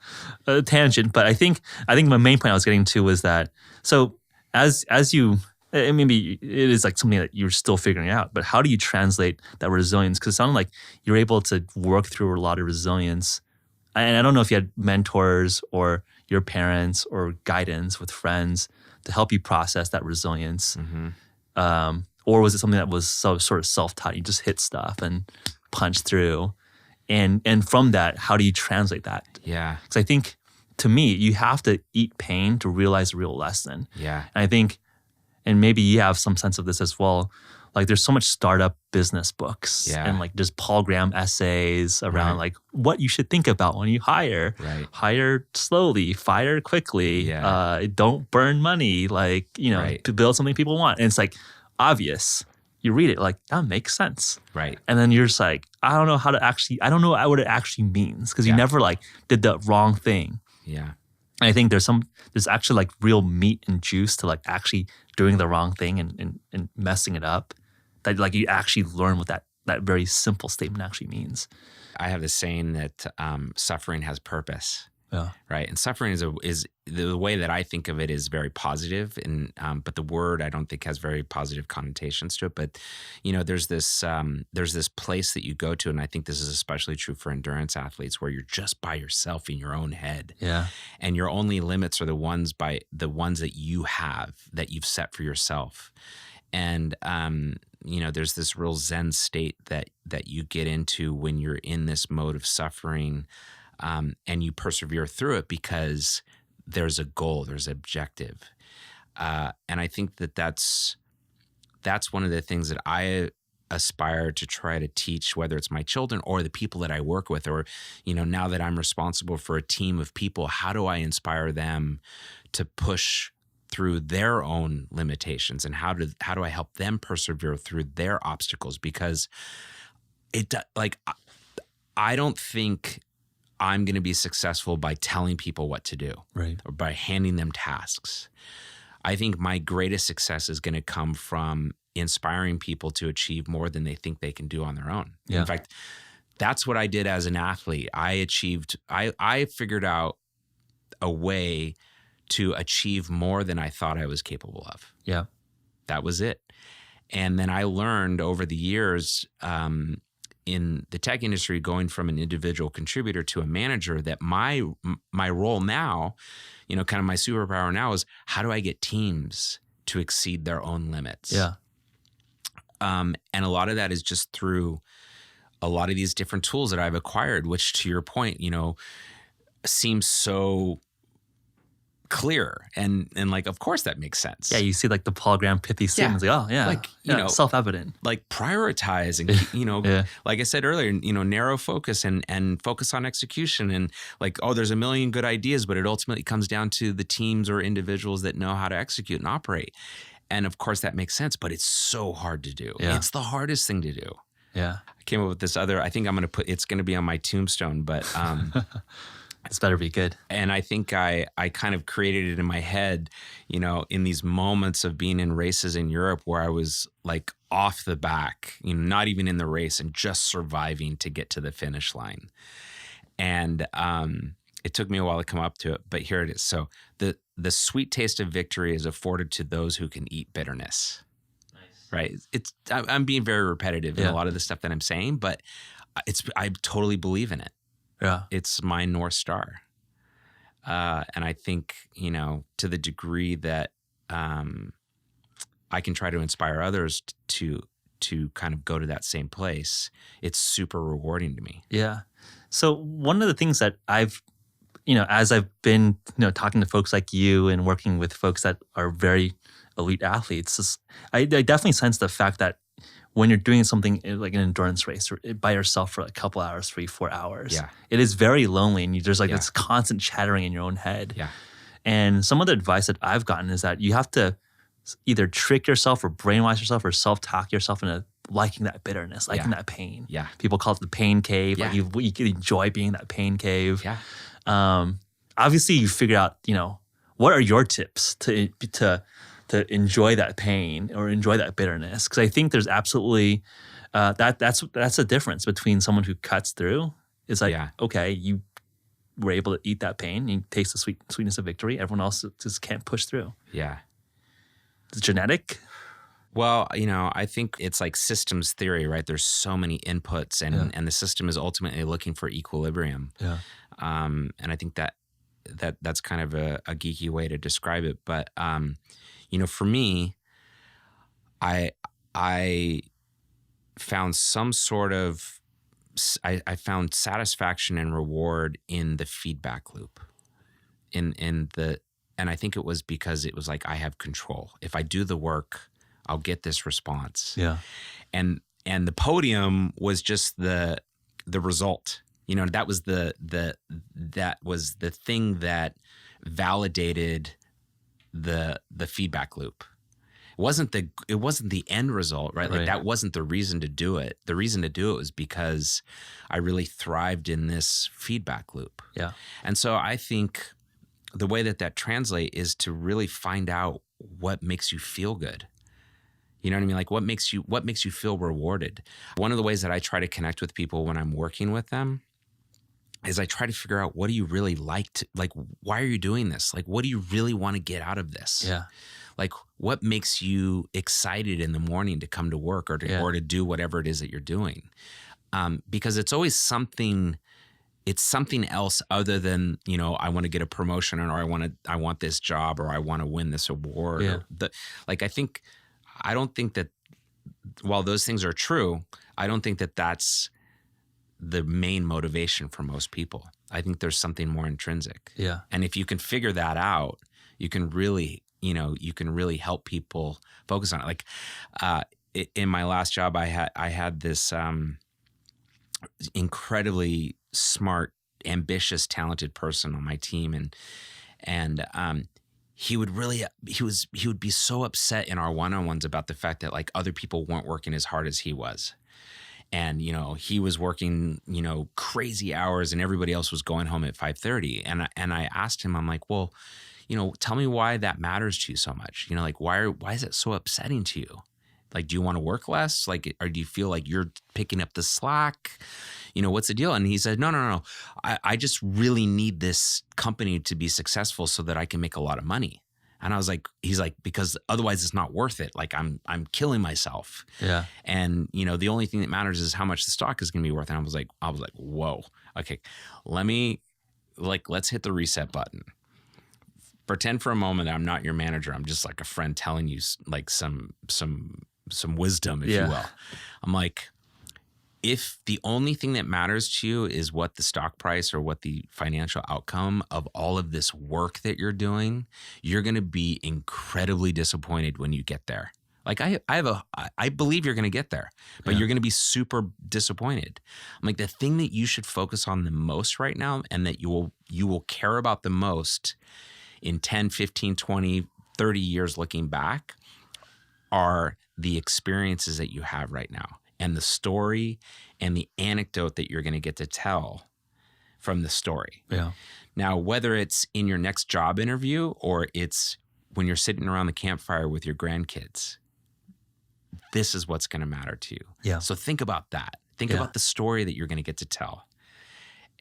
a tangent. But I think my main point I was getting to was that, so as you, maybe it is like something that you're still figuring out, but how do you translate that resilience? Because it sounded like you're able to work through a lot of resilience. And I don't know if you had mentors or your parents or guidance with friends to help you process that resilience. Mm-hmm. Or was it something that was sort of self-taught? You just hit stuff and punch through. And from that, how do you translate that? Yeah. Because I think, to me, you have to eat pain to realize the real lesson. Yeah. And I think, and maybe you have some sense of this as well, like there's so much startup business books and like just Paul Graham essays around like what you should think about when you hire. Right. Hire slowly, fire quickly, don't burn money, like, to build something people want. And it's like obvious. You read it like, that makes sense. Right. And then you're just like, I don't know what it actually means because you never like did the wrong thing. Yeah. And I think there's actually like real meat and juice to like actually doing the wrong thing and messing it up. That like you actually learn what that very simple statement actually means. I have this saying that suffering has purpose. Yeah. Right. And suffering is the way that I think of it is very positive, and but the word I don't think has very positive connotations to it. But there's this place that you go to, and I think this is especially true for endurance athletes, where you're just by yourself in your own head. Yeah. And your only limits are the ones that you have, that you've set for yourself. And there's this real Zen state that you get into when you're in this mode of suffering. And you persevere through it because there's a goal, there's an objective. And I think that's one of the things that I aspire to try to teach, whether it's my children or the people that I work with, or, now that I'm responsible for a team of people, how do I inspire them to push through their own limitations, and how do I help them persevere through their obstacles? Because I don't think I'm going to be successful by telling people what to do, right, or by handing them tasks. I think my greatest success is going to come from inspiring people to achieve more than they think they can do on their own. Yeah. In fact, that's what I did as an athlete. I figured out a way to achieve more than I thought I was capable of. Yeah. That was it. And then I learned over the years, in the tech industry, going from an individual contributor to a manager, that my role now, kind of my superpower now is, how do I get teams to exceed their own limits? Yeah. And a lot of that is just through a lot of these different tools that I've acquired, which, to your point, seems so clear and like, of course that makes sense. Yeah, you see like the Paul Graham pithy statements, like, oh yeah, like self-evident. Like prioritize and like I said earlier, narrow focus and focus on execution, and like, there's a million good ideas, but it ultimately comes down to the teams or individuals that know how to execute and operate. And of course that makes sense, but it's so hard to do. Yeah. It's the hardest thing to do. Yeah. I came up with this other, I think it's going to be on my tombstone, but this better be good. And I think I kind of created it in my head, in these moments of being in races in Europe where I was like off the back, not even in the race, and just surviving to get to the finish line. And it took me a while to come up to it, but here it is. So the sweet taste of victory is afforded to those who can eat bitterness. Nice. Right? I'm being very repetitive in a lot of the stuff that I'm saying, but I totally believe in it. Yeah. It's my North Star. And I think, to the degree that I can try to inspire others to kind of go to that same place, it's super rewarding to me. Yeah. So one of the things that I've, as I've been, talking to folks like you and working with folks that are very elite athletes, is I definitely sense the fact that when you're doing something like an endurance race or by yourself for a couple hours, 3-4 hours, Yeah. it is very lonely, and there's like Yeah. this constant chattering in your own head. Yeah. And some of the advice that I've gotten is that you have to either trick yourself or brainwash yourself or self-talk yourself into liking that bitterness, liking that pain. Yeah. People call it the pain cave. Yeah. Like you can enjoy being that pain cave. Yeah. Obviously, you figure out, what are your tips to enjoy that pain or enjoy that bitterness? Because I think there's absolutely that's a difference between someone who cuts through. It's like, okay, you were able to eat that pain, you taste the sweetness of victory. Everyone else just can't push through. Yeah. It's genetic. Well, I think it's like systems theory, right? There's so many inputs, and the system is ultimately looking for equilibrium. Yeah. And I think that's kind of a geeky way to describe it. But for me, I found some sort of I found satisfaction and reward in the feedback loop, and I think it was because it was like I have control. If I do the work, I'll get this response. Yeah. And the podium was just the result. That was the thing that validated the feedback loop. It wasn't the end result, right? Like that wasn't the reason to do it. The reason to do it was because I really thrived in this feedback loop. Yeah. And so I think the way that translates is to really find out what makes you feel good. You know what I mean? Like what makes you feel rewarded? One of the ways that I try to connect with people when I'm working with them is I try to figure out, what do you really like why are you doing this? Like, what do you really want to get out of this? Yeah. Like, what makes you excited in the morning to come to work or to do whatever it is that you're doing? Because it's always something else other than, I want to get a promotion, or I want this job, or I want to win this award. Yeah. I don't think that, while those things are true, I don't think that that's the main motivation for most people. I think there's something more intrinsic. Yeah. And if you can figure that out, you can really help people focus on it. Like in my last job, I had this incredibly smart, ambitious, talented person on my team, and he would be so upset in our one-on-ones about the fact that like other people weren't working as hard as he was. And, he was working, crazy hours, and everybody else was going home at 5:30. And I asked him, I'm like, well, tell me why that matters to you so much. Like, why is it so upsetting to you? Like, do you want to work less? Like, or do you feel like you're picking up the slack? What's the deal? And he said, no. I just really need this company to be successful so that I can make a lot of money. And I was like, he's like, because otherwise it's not worth it. Like I'm killing myself. Yeah. And the only thing that matters is how much the stock is going to be worth. And I was like, whoa, okay, let's hit the reset button. Pretend for a moment that I'm not your manager. I'm just like a friend telling you like some wisdom, if you will. I'm like, if the only thing that matters to you is what the stock price or what the financial outcome of all of this work that you're doing, you're going to be incredibly disappointed when you get there. Like I believe you're going to get there, but you're going to be super disappointed. I'm like, the thing that you should focus on the most right now, and that you will care about the most in 10, 15, 20, 30 years looking back, are the experiences that you have right now, and the story and the anecdote that you're going to get to tell from the story. Yeah. Now, whether it's in your next job interview or it's when you're sitting around the campfire with your grandkids, this is what's going to matter to you. Yeah. So think about that. Think about the story that you're going to get to tell.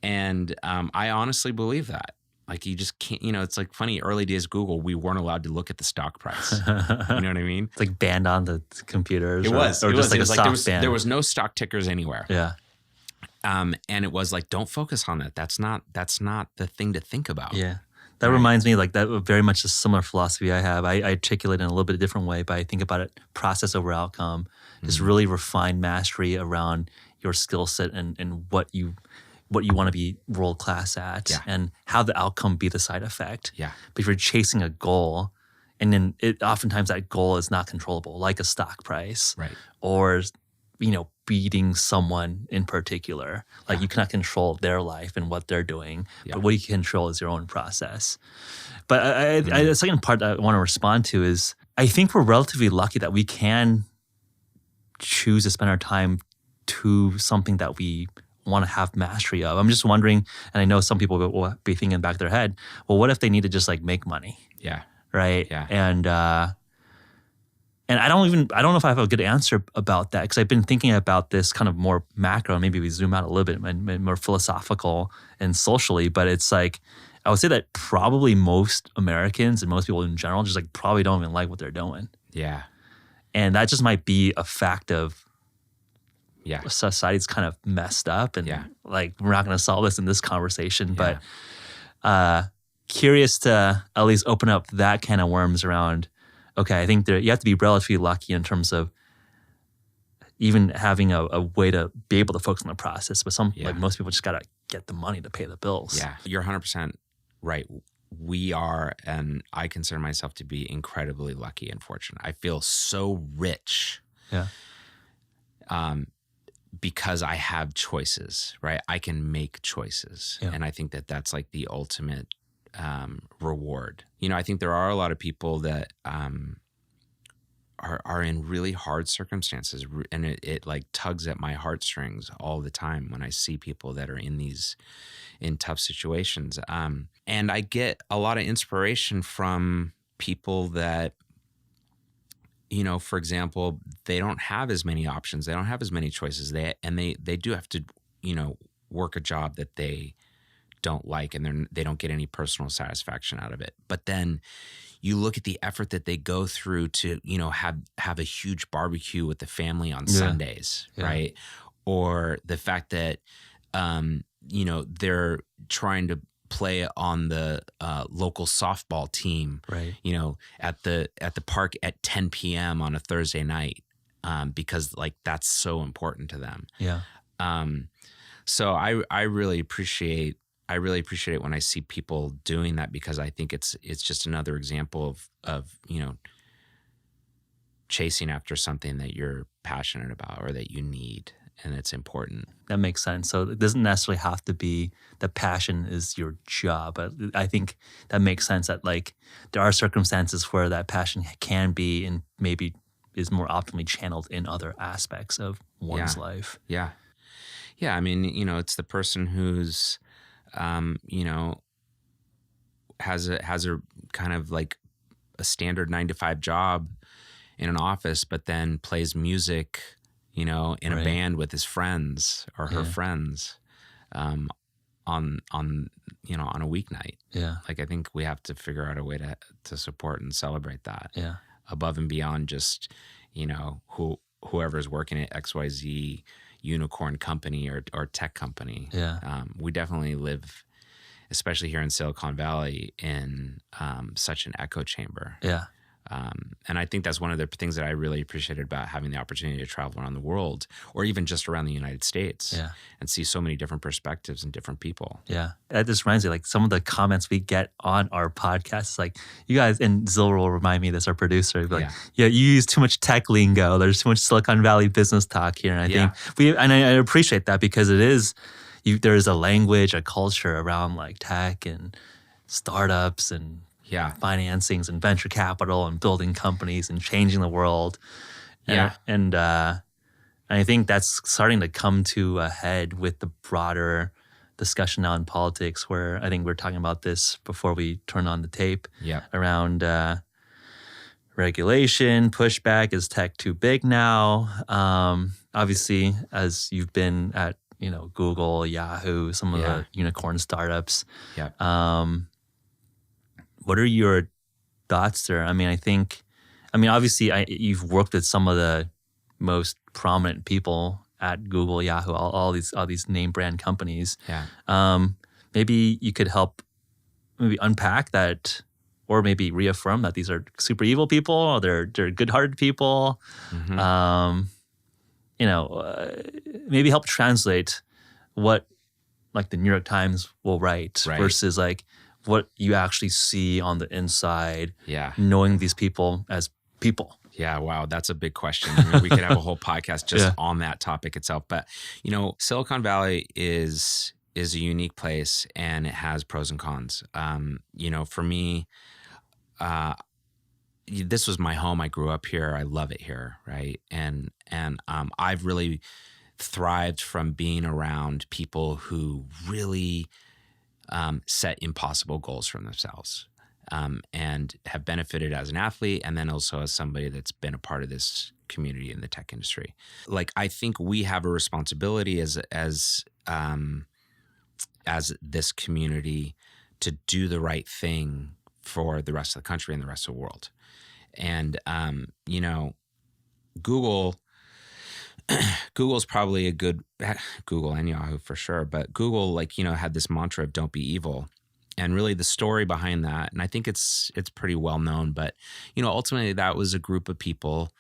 And I honestly believe that. Like, you just can't, it's like funny, early days Google, we weren't allowed to look at the stock price. You know what I mean? It's like banned on the computers. It was. There was no stock tickers anywhere. Yeah. And it was like, don't focus on that. That's not the thing to think about. Yeah. That reminds me, like, that very much a similar philosophy I have. I articulate it in a little bit different way, but I think about it process over outcome. Just really refined mastery around your skill set and what you want to be world class at, and how the outcome be the side effect. Yeah. But if you're chasing a goal, and then oftentimes that goal is not controllable, like a stock price, right, or beating someone in particular. Like you cannot control their life and what they're doing, but what you can control is your own process. But the second part that I want to respond to is I think we're relatively lucky that we can choose to spend our time to something that we want to have mastery of. I'm just wondering, and I know some people will be thinking in the back of their head, well, what if they need to just like make money? Yeah. Right? Yeah. And I don't know if I have a good answer about that because I've been thinking about this kind of more macro. Maybe we zoom out a little bit and more philosophical and socially, but it's like, I would say that probably most Americans and most people in general just like probably don't even like what they're doing. Yeah. And that just might be a fact of society's kind of messed up and like we're not going to solve this in this conversation. But curious to at least open up that kind of worms around, okay, I think you have to be relatively lucky in terms of even having a way to be able to focus on the process. But like most people just got to get the money to pay the bills. Yeah, you're 100% right. We are, and I consider myself to be incredibly lucky and fortunate. I feel so rich. Yeah. Because I have choices, right? I can make choices. Yeah. And I think that that's like the ultimate reward. I think there are a lot of people that are in really hard circumstances, and it like tugs at my heartstrings all the time when I see people that are in tough situations. And I get a lot of inspiration from people that, for example, they don't have as many options. They don't have as many choices. They do have to, work a job that they don't like, and they don't get any personal satisfaction out of it. But then you look at the effort that they go through to, have a huge barbecue with the family on Sundays, right? Or the fact that, they're trying to play on the local softball team, right? At the park at 10 p.m. on a Thursday night, because like that's so important to them. Yeah. So I really appreciate it when I see people doing that, because I think it's just another example of chasing after something that you're passionate about or that you need. And it's important. That makes sense. So it doesn't necessarily have to be that passion is your job. But I think that makes sense that like there are circumstances where that passion can be and maybe is more optimally channeled in other aspects of one's life. Yeah. Yeah. I mean, it's the person who's, has a kind of like a standard 9-to-5 job in an office, but then plays music in a band with his friends or her friends, on a weeknight. Yeah. Like I think we have to figure out a way to support and celebrate that. Yeah. Above and beyond just, whoever's working at XYZ unicorn company or tech company. Yeah. We definitely live, especially here in Silicon Valley, in such an echo chamber. Yeah. And I think that's one of the things that I really appreciated about having the opportunity to travel around the world, or even just around the United States, and see so many different perspectives and different people. Yeah. That just reminds me, like some of the comments we get on our podcast, like you guys, and Zil will remind me this, our producer, like, you use too much tech lingo. There's too much Silicon Valley business talk here. And I think I appreciate that because it is, there is a language, a culture around like tech and startups and financings and venture capital and building companies and changing the world. And I think that's starting to come to a head with the broader discussion now in politics, where I think we were talking about this before we turned on the tape around regulation, pushback. Is tech too big now? Obviously, as you've been at Google, Yahoo, some of the unicorn startups. What are your thoughts there? I mean, obviously, you've worked with some of the most prominent people at Google, Yahoo, all these name brand companies. Maybe you could help maybe unpack that, or maybe reaffirm that these are super evil people, or they're good-hearted people. Maybe help translate what like the New York Times will write versus like what you actually see on the inside, knowing these people as people. Yeah, wow, that's a big question. I mean, we could have a whole podcast just on that topic itself. But Silicon Valley is a unique place, and it has pros and cons. For me, this was my home. I grew up here. I love it here, right? And I've really thrived from being around people who really set impossible goals for themselves. And have benefited as an athlete, and then also as somebody that's been a part of this community in the tech industry. Like, I think we have a responsibility as this community to do the right thing for the rest of the country and the rest of the world. And Google's probably a good Google and Yahoo for sure, but Google had this mantra of "Don't be evil." And really the story behind that, and I think it's pretty well known, but, ultimately that was a group of people,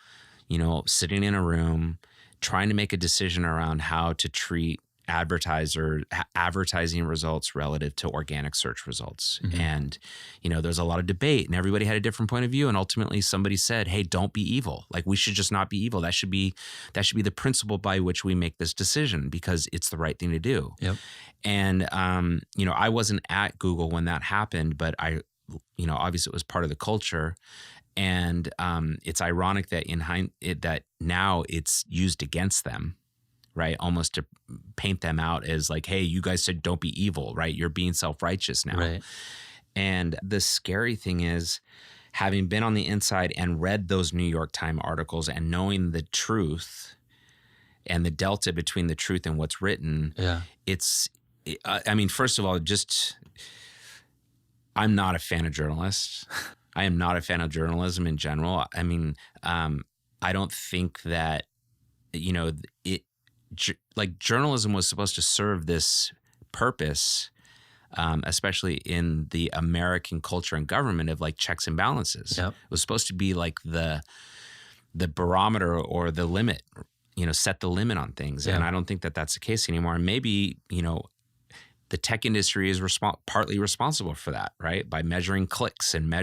sitting in a room trying to make a decision around how to treat advertising results relative to organic search results. Mm-hmm. And, there's a lot of debate, and everybody had a different point of view. And ultimately somebody said, hey, don't be evil. Like, we should just not be evil. That should be the principle by which we make this decision, because it's the right thing to do. Yep. And, I wasn't at Google when that happened, but obviously it was part of the culture. And it's ironic that that now it's used against them, right? Almost to paint them out as like, hey, you guys said don't be evil, right? You're being self-righteous now. Right. And the scary thing is, having been on the inside and read those New York Times articles and knowing the truth and the delta between the truth and what's written, first of all, I'm not a fan of journalists. I am not a fan of journalism in general. I mean, I don't think that, journalism was supposed to serve this purpose, especially in the American culture and government, of like checks and balances. Yep. It was supposed to be like the barometer or the limit, set the limit on things. Yeah. And I don't think that that's the case anymore. And maybe, the tech industry is partly responsible for that, right? By measuring clicks and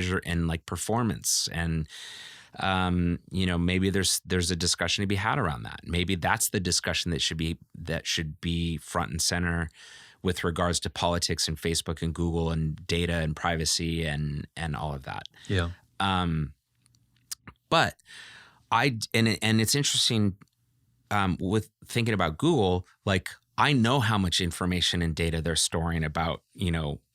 performance. And, maybe there's a discussion to be had around that. Maybe that's the discussion that should be front and center with regards to politics and Facebook and Google and data and privacy and all of that. Yeah. But it's interesting with thinking about Google, like, I know how much information and data they're storing about,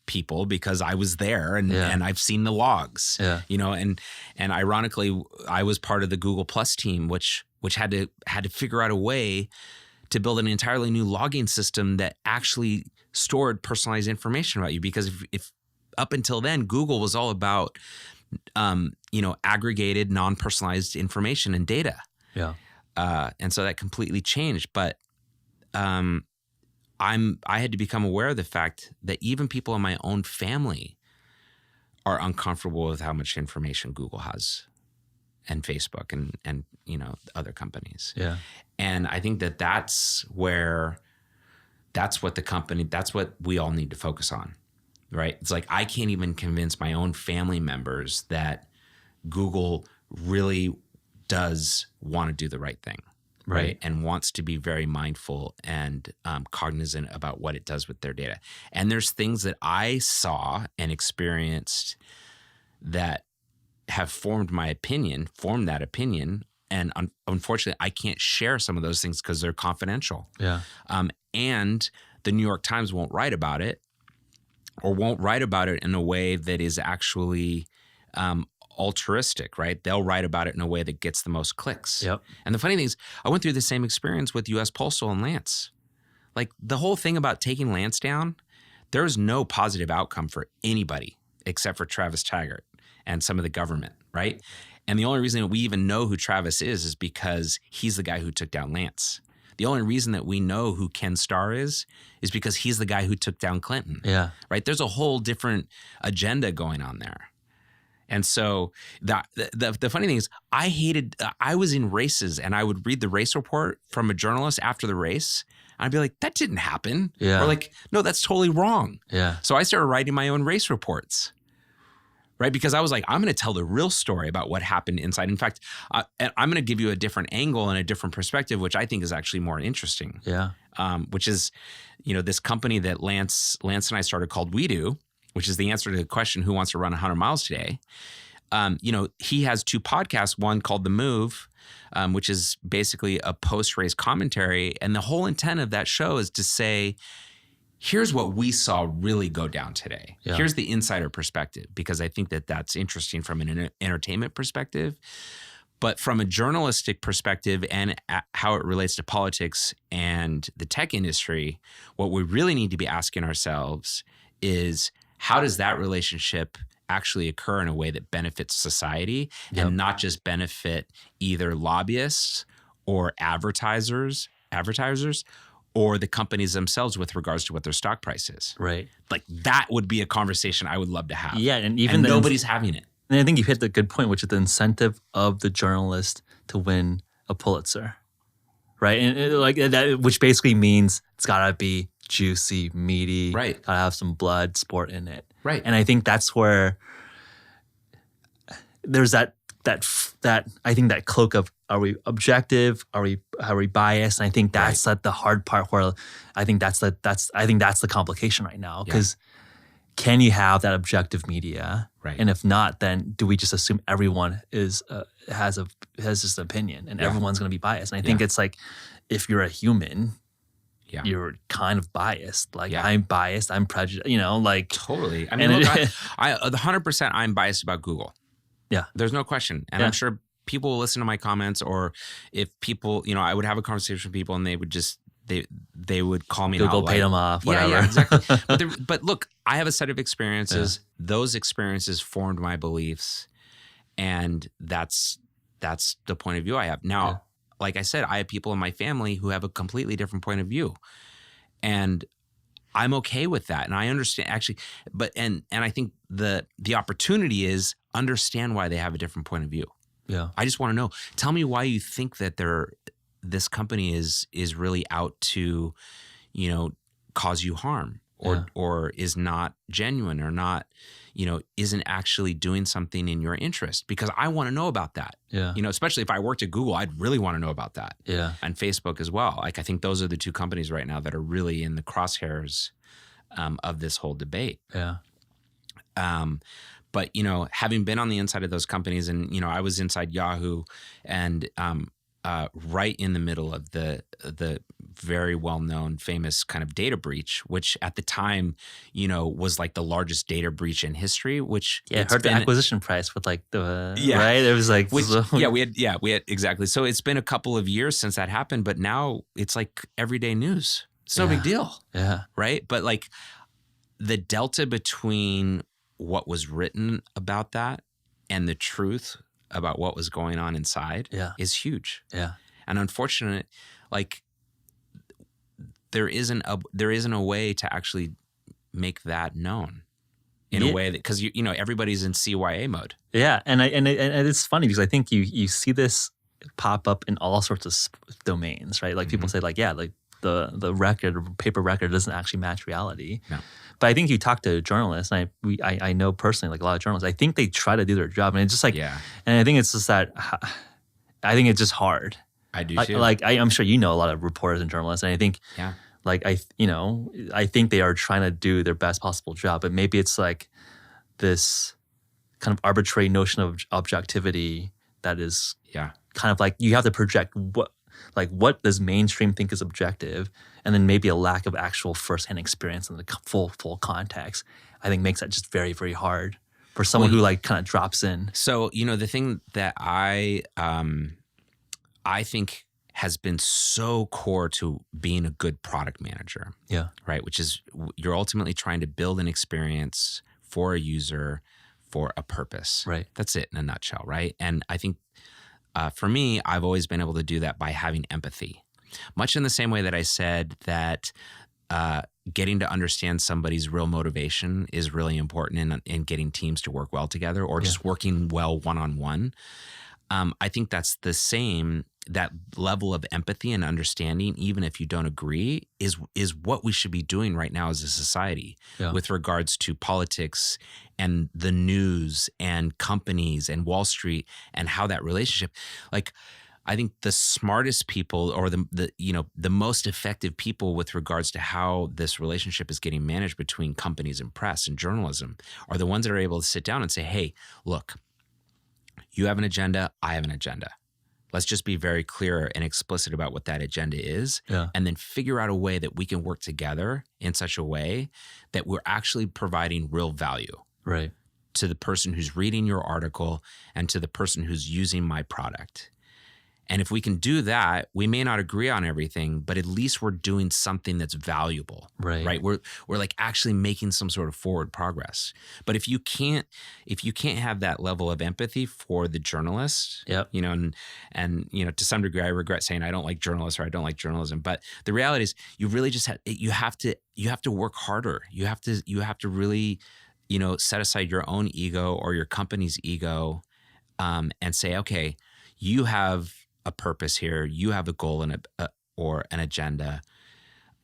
people, because I was there and I've seen the logs, and ironically, I was part of the Google Plus team, which had to figure out a way to build an entirely new logging system that actually stored personalized information about you. Because if up until then, Google was all about, aggregated, non-personalized information and data. Yeah. And so that completely changed. But I had to become aware of the fact that even people in my own family are uncomfortable with how much information Google has, and Facebook and other companies. Yeah. And I think that's what we all need to focus on, right? It's like, I can't even convince my own family members that Google really does want to do the right thing. Right. And wants to be very mindful and cognizant about what it does with their data. And there's things that I saw and experienced that have formed that opinion. And unfortunately, I can't share some of those things because they're confidential. Yeah. And the New York Times won't write about it, or won't write about it in a way that is actually altruistic, right? They'll write about it in a way that gets the most clicks. Yep. And the funny thing is, I went through the same experience with US Postal and Lance. Like, the whole thing about taking Lance down, there was no positive outcome for anybody except for Travis Taggart and some of the government, right? And the only reason that we even know who Travis is because he's the guy who took down Lance. The only reason that we know who Ken Starr is because he's the guy who took down Clinton. Yeah. Right? There's a whole different agenda going on there. And so the funny thing is, I was in races, and I would read the race report from a journalist after the race. And I'd be like, that didn't happen. Yeah. Or like, no, that's totally wrong. Yeah. So I started writing my own race reports. right? Because I was like, I'm going to tell the real story about what happened inside. In fact, and I'm going to give you a different angle and a different perspective, which I think is actually more interesting. Yeah. Which is, this company that Lance and I started called We Do, which is the answer to the question, who wants to run 100 miles today? He has 2 podcasts, one called The Move, which is basically a post-race commentary. And the whole intent of that show is to say, here's what we saw really go down today. Yeah. Here's the insider perspective, because I think that that's interesting from an entertainment perspective. But from a journalistic perspective and how it relates to politics and the tech industry, what we really need to be asking ourselves is, how does that relationship actually occur in a way that benefits society and not just benefit either lobbyists or advertisers or the companies themselves with regards to what their stock price is. Right. Like, that would be a conversation I would love to have. Yeah, and nobody's having it. And I think you hit the good point, which is the incentive of the journalist to win a Pulitzer, right? And that, which basically means it's gotta be juicy, meaty, right? Gotta have some blood sport in it, right? And I think that's where there's that I think that cloak of, are we objective? Are we biased? And I think that's the hard part, where I think that's the complication right now, because can you have that objective media? Right. And if not, then do we just assume everyone has just an opinion and everyone's going to be biased? And I think it's like, if you're a human, you're kind of biased. Like, I'm biased, I'm prejudiced, like. Totally. I mean, look, I 100% I'm biased about Google. Yeah. There's no question. And I'm sure people will listen to my comments, or if people, I would have a conversation with people and they would just, they would call me Google paid them off, whatever. Yeah, exactly. But look, I have a set of experiences. Yeah. Those experiences formed my beliefs, and that's the point of view I have. Now, like I said, I have people in my family who have a completely different point of view, and I'm okay with that. And I understand, actually, and I think the opportunity is understand why they have a different point of view. Yeah. I just want to know. Tell me why you think that this company is really out to, cause you harm, or is not genuine, or not, isn't actually doing something in your interest, because I want to know about that. Yeah. Especially if I worked at Google, I'd really want to know about that. Yeah. And Facebook as well. Like, I think those are the 2 companies right now that are really in the crosshairs of this whole debate. Yeah. But, having been on the inside of those companies, and, I was inside Yahoo, and right in the middle of the very well-known, famous kind of data breach, which at the time, was like the largest data breach in history, which heard the acquisition price with like the, right? It was like, we had exactly. So it's been a couple of years since that happened, but now it's like everyday news. It's no big deal. Yeah. Right. But like, the delta between what was written about that and the truth about what was going on inside is huge. Yeah. And unfortunate, like, there isn't a way to actually make that known in a way that, because everybody's in CYA mode. Yeah. And it's funny, because I think you see this pop up in all sorts of domains, right? Like, people say like, like the record, paper record doesn't actually match reality. No. But I think you talk to journalists, and I know personally, like, a lot of journalists, I think they try to do their job, and it's just like, and I think it's just that, I think it's just hard. I do too. Like, I'm sure a lot of reporters and journalists, and I think, like, I think they are trying to do their best possible job, but maybe it's like this kind of arbitrary notion of objectivity that is kind of like, you have to project what does mainstream think is objective, and then maybe a lack of actual firsthand experience in the full context, I think makes that just very, very hard for someone who like kind of drops in. So, the thing that I think has been so core to being a good product manager, right, which is you're ultimately trying to build an experience for a user for a purpose. Right. That's it in a nutshell, right? And I think for me, I've always been able to do that by having empathy. Much in the same way that I said that getting to understand somebody's real motivation is really important in getting teams to work well together, or just working well one-on-one. I think that's the same that level of empathy and understanding, even if you don't agree, is what we should be doing right now as a society with regards to politics and the news and companies and Wall Street and how that relationship, like, I think the smartest people or the most effective people with regards to how this relationship is getting managed between companies and press and journalism are the ones that are able to sit down and say, hey, look, you have an agenda, I have an agenda. Let's just be very clear and explicit about what that agenda is, and then figure out a way that we can work together in such a way that we're actually providing real value to the person who's reading your article and to the person who's using my product. And if we can do that, we may not agree on everything, but at least we're doing something that's valuable, right? We're like actually making some sort of forward progress. But if you can't have that level of empathy for the journalist, and to some degree, I regret saying I don't like journalists or I don't like journalism. But the reality is, you really just you have to work harder. You have to really, set aside your own ego or your company's ego, and say, okay, you have a purpose here, you have a goal and or an agenda,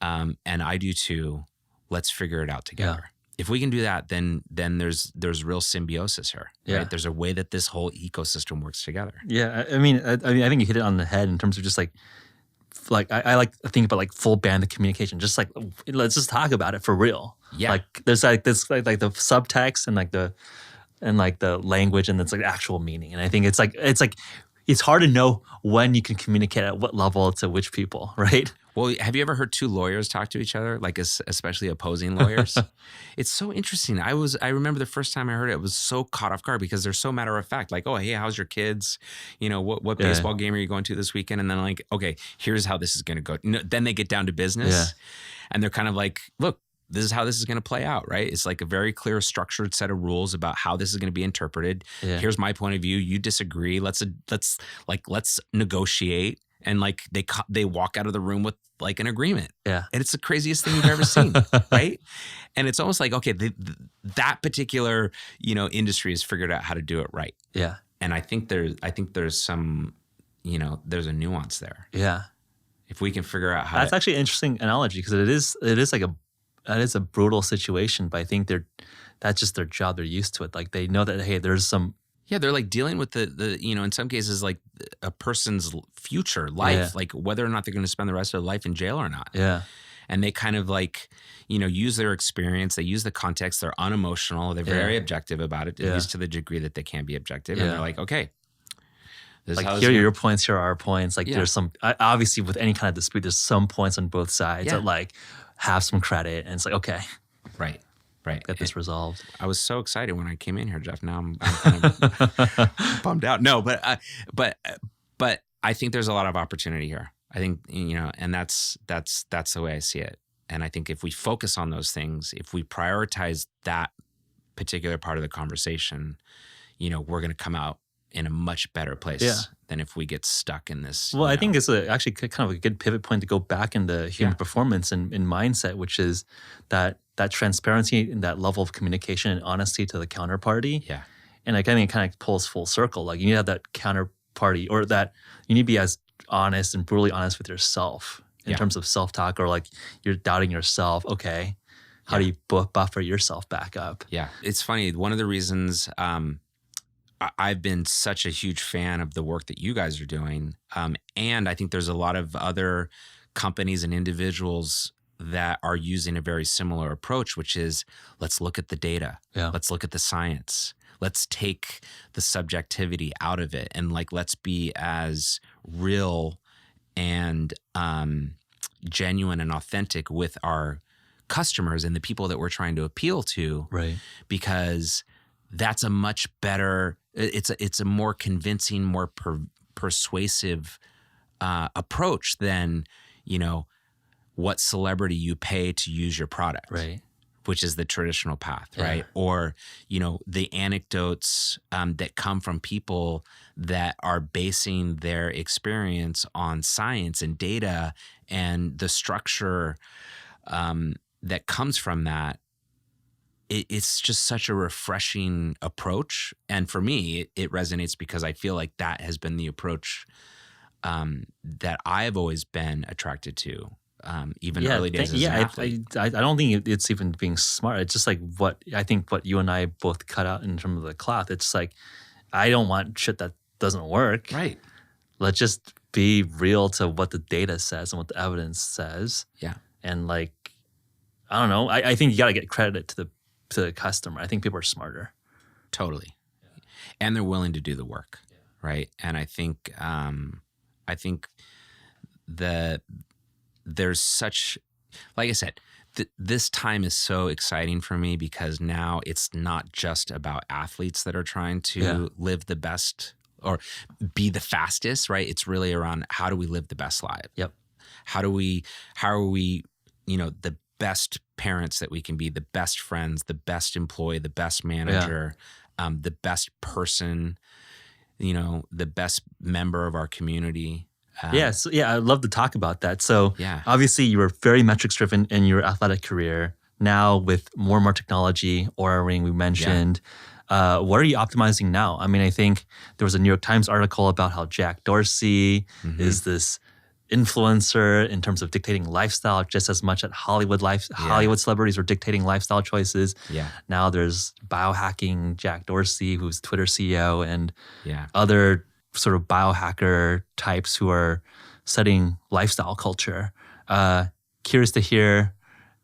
and I do too. Let's figure it out together. If we can do that, then there's real symbiosis here. Right? There's a way that this whole ecosystem works together. Yeah, I mean, I think you hit it on the head in terms of just like I like to think about like full banded communication. Just like, let's just talk about it for real. Yeah, like there's like this like the subtext and like the language and it's like actual meaning. And I think it's hard to know when you can communicate at what level to which people, right? Well, have you ever heard two lawyers talk to each other, like especially opposing lawyers? It's so interesting. I remember the first time I heard it, I was so caught off guard because they're so matter of fact. Like, oh, hey, how's your kids? What baseball game are you going to this weekend? And then like, okay, here's how this is going to go. Then they get down to business and they're kind of like, look, this is how this is going to play out, right? It's like a very clear, structured set of rules about how this is going to be interpreted. Yeah. Here's my point of view. You disagree. Let's negotiate. And like they walk out of the room with like an agreement. Yeah, and it's the craziest thing you've ever seen, right? And it's almost like, okay, that particular industry has figured out how to do it right. Yeah, and I think there's some there's a nuance there. Yeah, if we can figure out how. That's actually an interesting analogy because it is like that is a brutal situation, but I think that's just their job. They're used to it. Like they know that, hey, there's some. Yeah, they're like dealing with the in some cases like a person's future life, like whether or not they're going to spend the rest of their life in jail or not. Yeah. And they kind of like, use their experience. They use the context. They're unemotional. They're very objective about it, at least to the degree that they can be objective. And they're like, okay. Like here are your points, here are our points. Like there's some, obviously with any kind of dispute, there's some points on both sides that like have some credit. And it's like, okay. Right. Get this resolved. I was so excited when I came in here, Jeff. Now I'm kind of bummed out. No, but I think there's a lot of opportunity here. I think, and that's the way I see it. And I think if we focus on those things, if we prioritize that particular part of the conversation, we're going to come out in a much better place than if we get stuck in this. Well, I think it's actually kind of a good pivot point to go back into human performance and mindset, which is that transparency and that level of communication and honesty to the counterparty. Yeah. And like, I think it kind of pulls full circle. Like you need to have that counterparty or that you need to be as honest and brutally honest with yourself in terms of self-talk or like you're doubting yourself. Okay. How do you buffer yourself back up? Yeah. It's funny. One of the reasons I've been such a huge fan of the work that you guys are doing. And I think there's a lot of other companies and individuals that are using a very similar approach, which is let's look at the data. Yeah. Let's look at the science. Let's take the subjectivity out of it. And like, let's be as real and genuine and authentic with our customers and the people that we're trying to appeal to. Right. Because that's a much better, it's a more convincing, more persuasive approach than, what celebrity you pay to use your product, right? Which is the traditional path, right? Or, the anecdotes that come from people that are basing their experience on science and data and the structure that comes from that. It's just such a refreshing approach. And for me, it resonates because I feel like that has been the approach that I've always been attracted to, even early days as an athlete. I don't think it's even being smart. It's just like what you and I both cut out in terms of the cloth. It's like, I don't want shit that doesn't work. Right. Let's just be real to what the data says and what the evidence says. Yeah. And like, I don't know. I think you got to get credit to the customer. I think people are smarter. Totally. And they're willing to do the work. Right. And I think there's such, like I said, this time is so exciting for me because now it's not just about athletes that are trying to live the best or be the fastest, right? It's really around how do we live the best life? Yep. How are we, the best parents that we can be, the best friends, the best employee, the best manager, the best person, the best member of our community. I'd love to talk about that. So obviously you were very metrics driven in your athletic career. Now with more and more technology, Oura Ring we mentioned, what are you optimizing now? I mean, I think there was a New York Times article about how Jack Dorsey is this influencer in terms of dictating lifestyle just as much as Hollywood celebrities are dictating lifestyle choices. Yeah. Now there's biohacking Jack Dorsey, who's Twitter CEO, and other sort of biohacker types who are setting lifestyle culture. Curious to hear,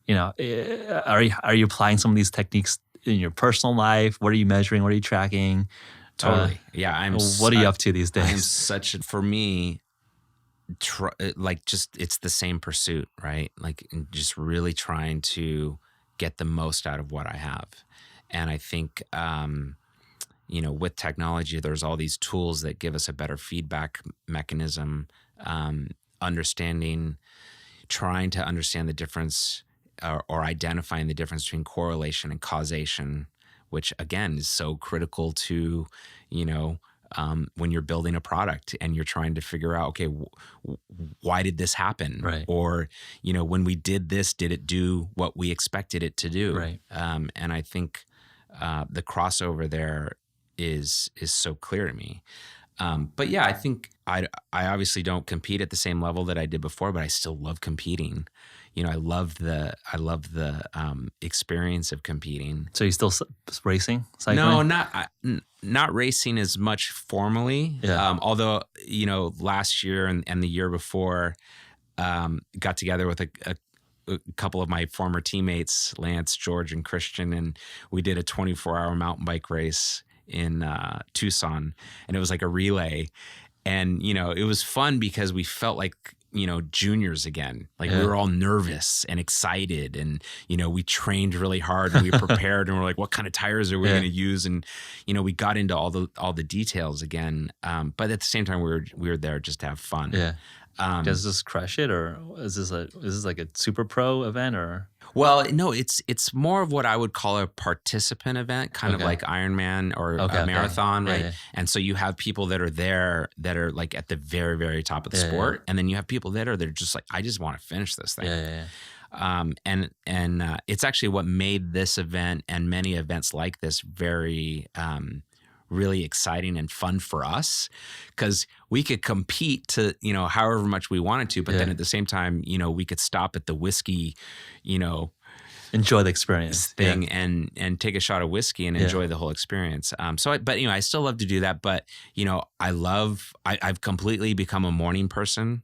are you applying some of these techniques in your personal life? What are you measuring? What are you tracking? Totally. What are you up to these days? For me, it's the same pursuit, right? Like just really trying to get the most out of what I have. And I think, with technology, there's all these tools that give us a better feedback mechanism, trying to understand the difference or identifying the difference between correlation and causation, which again is so critical to, when you're building a product and you're trying to figure out, okay, why did this happen? Right. Or, when we did this, did it do what we expected it to do? Right. And I think the crossover there is so clear to me. But yeah, I think I obviously don't compete at the same level that I did before, but I still love competing. I love the experience of competing. So you still racing, cycling? No, not racing as much formally. Yeah. Although, last year and the year before, got together with a couple of my former teammates, Lance, George, and Christian, and we did a 24-hour mountain bike race in Tucson, and it was like a relay. And, it was fun because we felt like, juniors again. Like we were all nervous and excited, and, we trained really hard and we prepared and we're like, what kind of tires are we going to use? And, we got into all the details again. But at the same time, we were there just to have fun. Yeah. Does this crush it, or is this like a super pro event, or? Well, no, it's more of what I would call a participant event, kind of like Ironman or a marathon, right? Yeah. And so you have people that are there that are like at the very, very top of the sport, and then you have people that are just like, I just want to finish this thing. And it's actually what made this event and many events like this very really exciting and fun for us, because we could compete to, however much we wanted to, but then at the same time, we could stop at the whiskey, enjoy the experience thing and take a shot of whiskey and enjoy the whole experience. I still love to do that, but I've completely become a morning person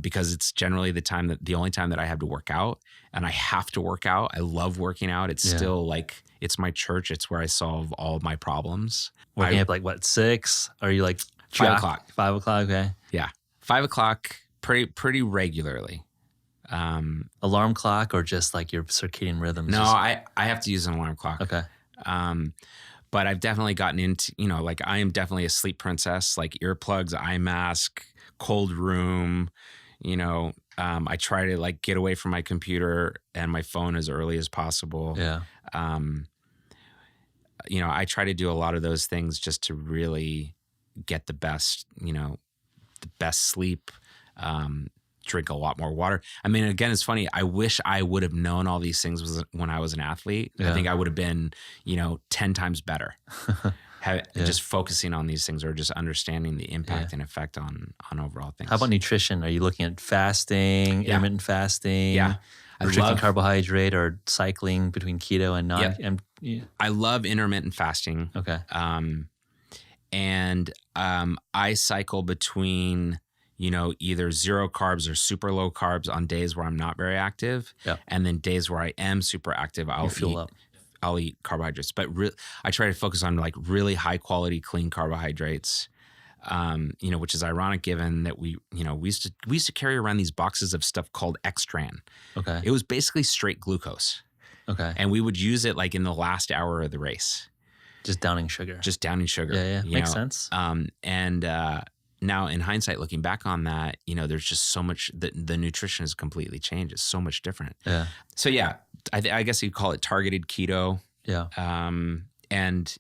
because it's generally the only time that I have to work out, and I have to work out. I love working out. It's still like, it's my church. It's where I solve all of my problems. Working up like what, 6? Are you like 5 o'clock? 5 o'clock, okay. Yeah. 5 o'clock pretty regularly. Alarm clock or just like your circadian rhythms? No, I have to use an alarm clock. Okay. But I've definitely gotten into, I am definitely a sleep princess, like earplugs, eye mask, cold room, I try to like get away from my computer and my phone as early as possible. Yeah. I try to do a lot of those things just to really get the best sleep, drink a lot more water. I mean, again, it's funny. I wish I would have known all these things when I was an athlete. I think I would have been, 10 times better just focusing on these things or just understanding the impact and effect on overall things. How about nutrition? Are you looking at fasting, intermittent fasting? Yeah. Restricting carbohydrate or cycling between keto and non? I love intermittent fasting. Okay. And I cycle between, either zero carbs or super low carbs on days where I'm not very active. Yeah. And then days where I am super active, I'll eat carbohydrates. But I try to focus on like really high quality, clean carbohydrates. Which is ironic given that we used to carry around these boxes of stuff called Extran. Okay. It was basically straight glucose. Okay. And we would use it like in the last hour of the race. Just downing sugar. Yeah. Makes sense. Now in hindsight, looking back on that, there's just so much, the nutrition has completely changed. It's so much different. Yeah. So yeah, I guess you'd call it targeted keto. Yeah. And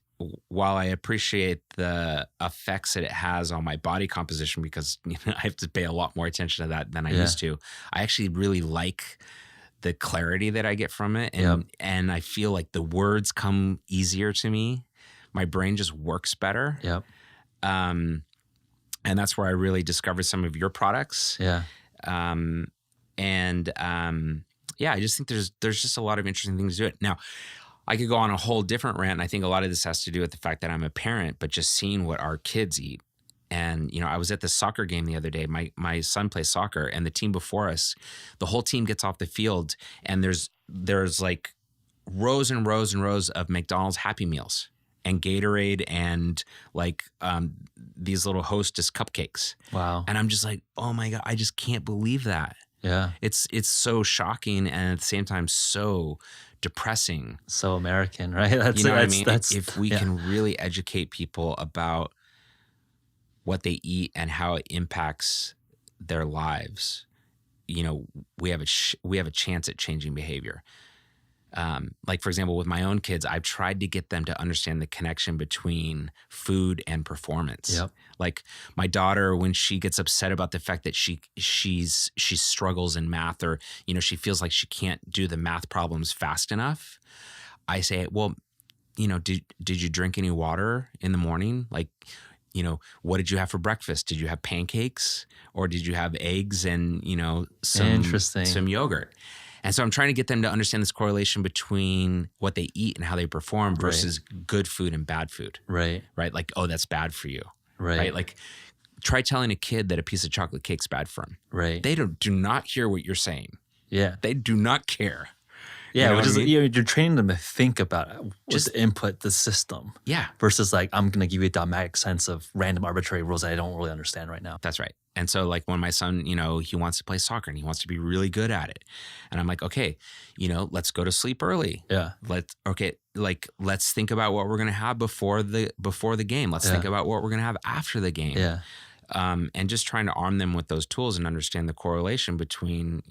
while I appreciate the effects that it has on my body composition, because I have to pay a lot more attention to that than I used to, I actually really like the clarity that I get from it. And I feel like the words come easier to me. My brain just works better. Yep. And that's where I really discovered some of your products. Yeah. I just think there's just a lot of interesting things to do it. Now, I could go on a whole different rant. And I think a lot of this has to do with the fact that I'm a parent, but just seeing what our kids eat. And, I was at the soccer game the other day. My son plays soccer, and the team before us, the whole team gets off the field, and there's like rows and rows and rows of McDonald's Happy Meals and Gatorade and like these little Hostess cupcakes. Wow. And I'm just like, oh my God, I just can't believe that. Yeah. It's so shocking and at the same time so depressing. So American, right? That's, what I mean? If we can really educate people about what they eat and how it impacts their lives, we have a chance at changing behavior. Like for example, with my own kids, I've tried to get them to understand the connection between food and performance. Yep. Like my daughter, when she gets upset about the fact that she struggles in math, or she feels like she can't do the math problems fast enough, I say, well, did you drink any water in the morning? Like, what did you have for breakfast? Did you have pancakes, or did you have eggs and some yogurt? And so I'm trying to get them to understand this correlation between what they eat and how they perform versus good food and bad food. Right. Right. Like, oh, that's bad for you. Right. Like, try telling a kid that a piece of chocolate cake's bad for him. Right. They do not hear what you're saying. Yeah. They do not care. Yeah, which is you're training them to think about just input the system. Yeah. Versus like, I'm going to give you a dogmatic sense of random arbitrary rules that I don't really understand right now. That's right. And so like when my son, he wants to play soccer and he wants to be really good at it. And I'm like, okay, let's go to sleep early. Yeah. Let's think about what we're going to have before the game. Let's think about what we're going to have after the game. Yeah. And just trying to arm them with those tools and understand the correlation between,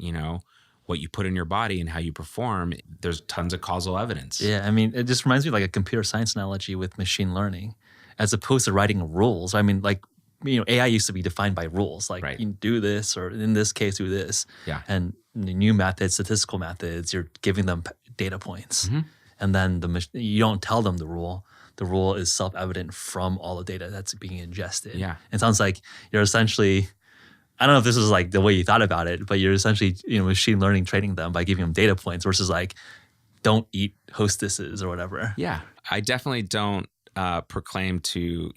what you put in your body and how you perform. There's tons of causal evidence. Yeah. I mean, it just reminds me of like a computer science analogy with machine learning, as opposed to writing rules. I mean, like, AI used to be defined by rules, like you do this, or in this case, do this. Yeah. And the new methods, statistical methods, you're giving them data points. Mm-hmm. And then you don't tell them the rule. The rule is self-evident from all the data that's being ingested. Yeah. It sounds like you're essentially, I don't know if this is like the way you thought about it, but you're essentially, machine learning training them by giving them data points versus like, don't eat Hostesses or whatever. Yeah. I definitely don't proclaim to,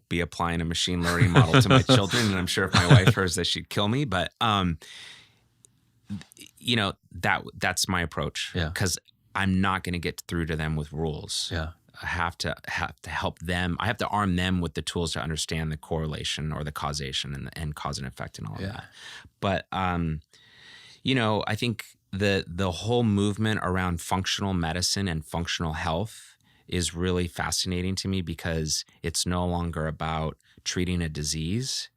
be applying a machine learning model to my children. And I'm sure if my wife hears that, she'd kill me. But, that's my approach. Yeah. Because I'm not going to get through to them with rules. Yeah. I have to help them. I have to arm them with the tools to understand the correlation or the causation and cause and effect and all of that. But, I think the whole movement around functional medicine and functional health is really fascinating to me, because it's no longer about treating a disease.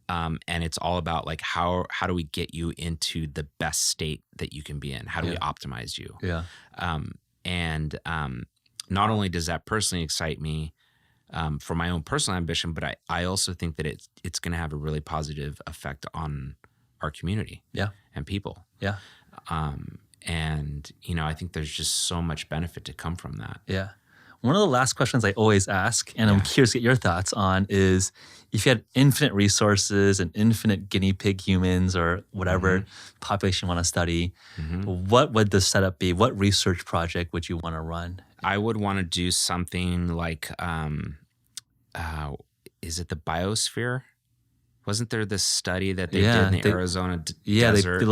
And it's all about like, how do we get you into the best state that you can be in? How do we optimize you? Yeah. Not only does that personally excite me for my own personal ambition, but I also think that it's going to have a really positive effect on our community and people. Yeah. I think there's just so much benefit to come from that. Yeah. One of the last questions I always ask, and I'm curious to get your thoughts on, is if you had infinite resources and infinite guinea pig humans or whatever population you want to study, what would the setup be? What research project would you want to run? I would want to do something like, is it the biosphere? Wasn't there this study that they did in the Arizona desert? A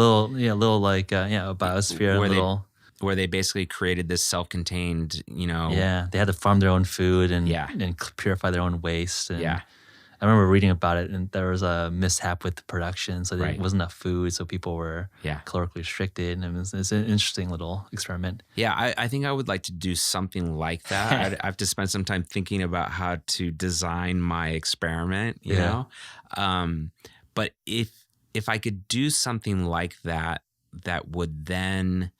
biosphere. Where they basically created this self-contained, they had to farm their own food and purify their own waste. And I remember reading about it, and there was a mishap with the production, so there wasn't enough food, so people were calorically restricted, and it's an interesting little experiment. Yeah, I think I would like to do something like that. I have to spend some time thinking about how to design my experiment, you know? But if I could do something like that, that would then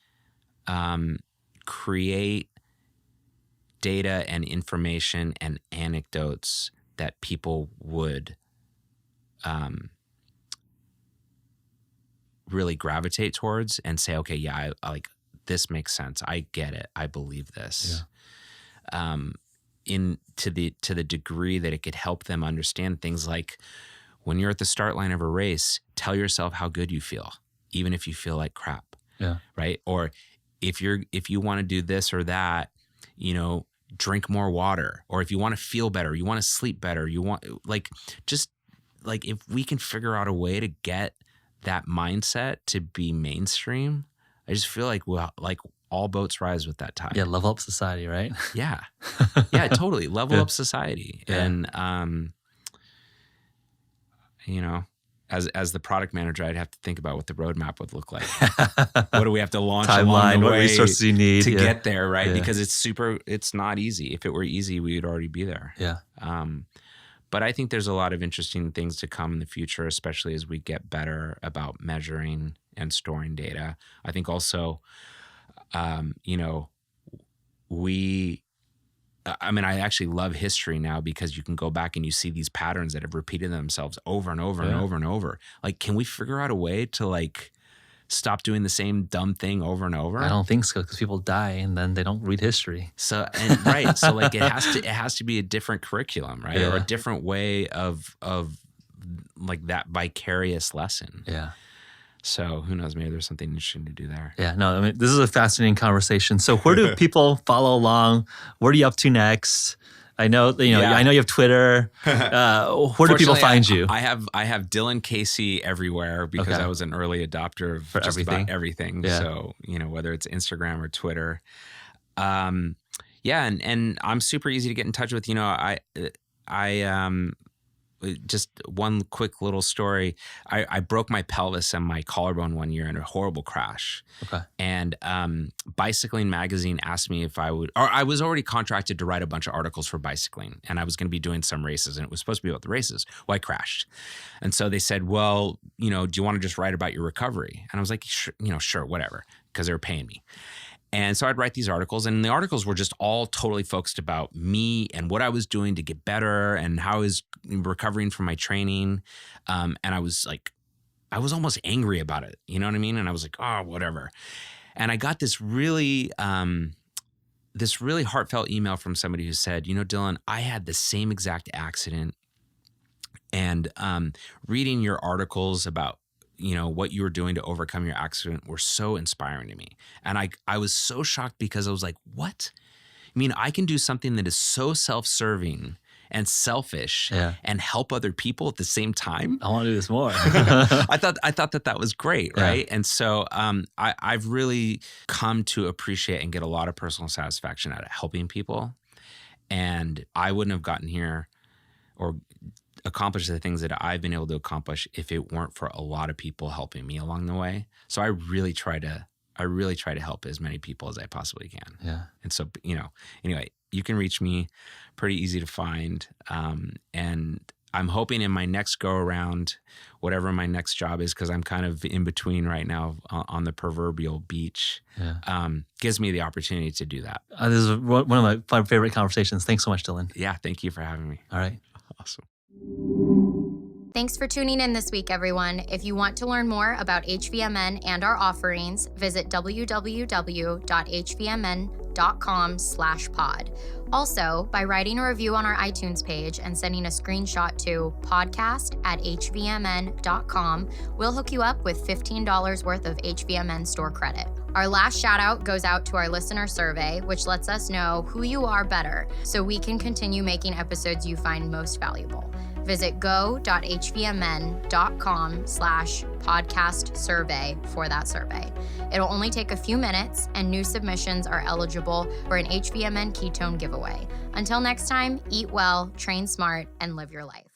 create data and information and anecdotes that people would really gravitate towards and say, okay, I like this makes sense. I get it. I believe this. To the degree that it could help them understand things like when you're at the start line of a race, tell yourself how good you feel, even if you feel like crap. Yeah. Right. Or if you want to do this or that, drink more water. Or if you want to feel better, you want to sleep better, you want if we can figure out a way to get that mindset to be mainstream, I just feel like all boats rise with that tide. Yeah, level up society, right? Yeah. Yeah, totally. Level up society. Yeah. And as the product manager, I'd have to think about what the roadmap would look like. What do we have to launch along the way? What resources you need to get there, right? Yeah. Because it's not easy. If it were easy, we would already be there. Yeah. But I think there's a lot of interesting things to come in the future, especially as we get better about measuring and storing data. I think also, I actually love history now because you can go back and you see these patterns that have repeated themselves over and over and over and over. Like, can we figure out a way to stop doing the same dumb thing over and over? I don't think so, because people die and then they don't read history. So it has to be a different curriculum, right? Yeah. Or a different way of that vicarious lesson. Yeah. So who knows? Maybe there's something interesting to do there. Yeah, no, this is a fascinating conversation. So where do people follow along? What are you up to next? I know, I know you have Twitter. Where do people find you? I have Dylan Casey everywhere because I was an early adopter of just about everything. Yeah. So, whether it's Instagram or Twitter. And I'm super easy to get in touch with. Just one quick little story. I broke my pelvis and my collarbone one year in a horrible crash. Okay. And Bicycling Magazine asked me if I would, or I was already contracted to write a bunch of articles for bicycling, and I was going to be doing some races, and it was supposed to be about the races. Well, I crashed. And so they said, well, do you want to just write about your recovery? And I was like, sure, whatever, because they were paying me. And so I'd write these articles, and the articles were just all totally focused about me and what I was doing to get better and how I was recovering from my training. And I was almost angry about it. You know what I mean? And I was like, oh, whatever. And I got this really heartfelt email from somebody who said, Dylan, I had the same exact accident. And reading your articles about what you were doing to overcome your accident were so inspiring to me. And I was so shocked because I was like, what? I can do something that is so self-serving and selfish and help other people at the same time. I want to do this more. I thought that was great, right? And so I've really come to appreciate and get a lot of personal satisfaction out of helping people. And I wouldn't have gotten here or accomplish the things that I've been able to accomplish if it weren't for a lot of people helping me along the way. So I really try to help as many people as I possibly can. Yeah. And so, anyway, you can reach me, pretty easy to find. And I'm hoping in my next go around, whatever my next job is, because I'm kind of in between right now on the proverbial beach, gives me the opportunity to do that. This is one of my favorite conversations. Thanks so much, Dylan. Yeah. Thank you for having me. All right. Awesome. Thanks for tuning in this week, everyone. If you want to learn more about HVMN and our offerings, visit www.hvmn.com/pod. Also, by writing a review on our iTunes page and sending a screenshot to podcast@hvmn.com, we'll hook you up with $15 worth of HVMN store credit. Our last shout out goes out to our listener survey, which lets us know who you are better so we can continue making episodes you find most valuable. Visit go.hvmn.com/podcast survey for that survey. It'll only take a few minutes, and new submissions are eligible for an HVMN ketone giveaway. Until next time, eat well, train smart, and live your life.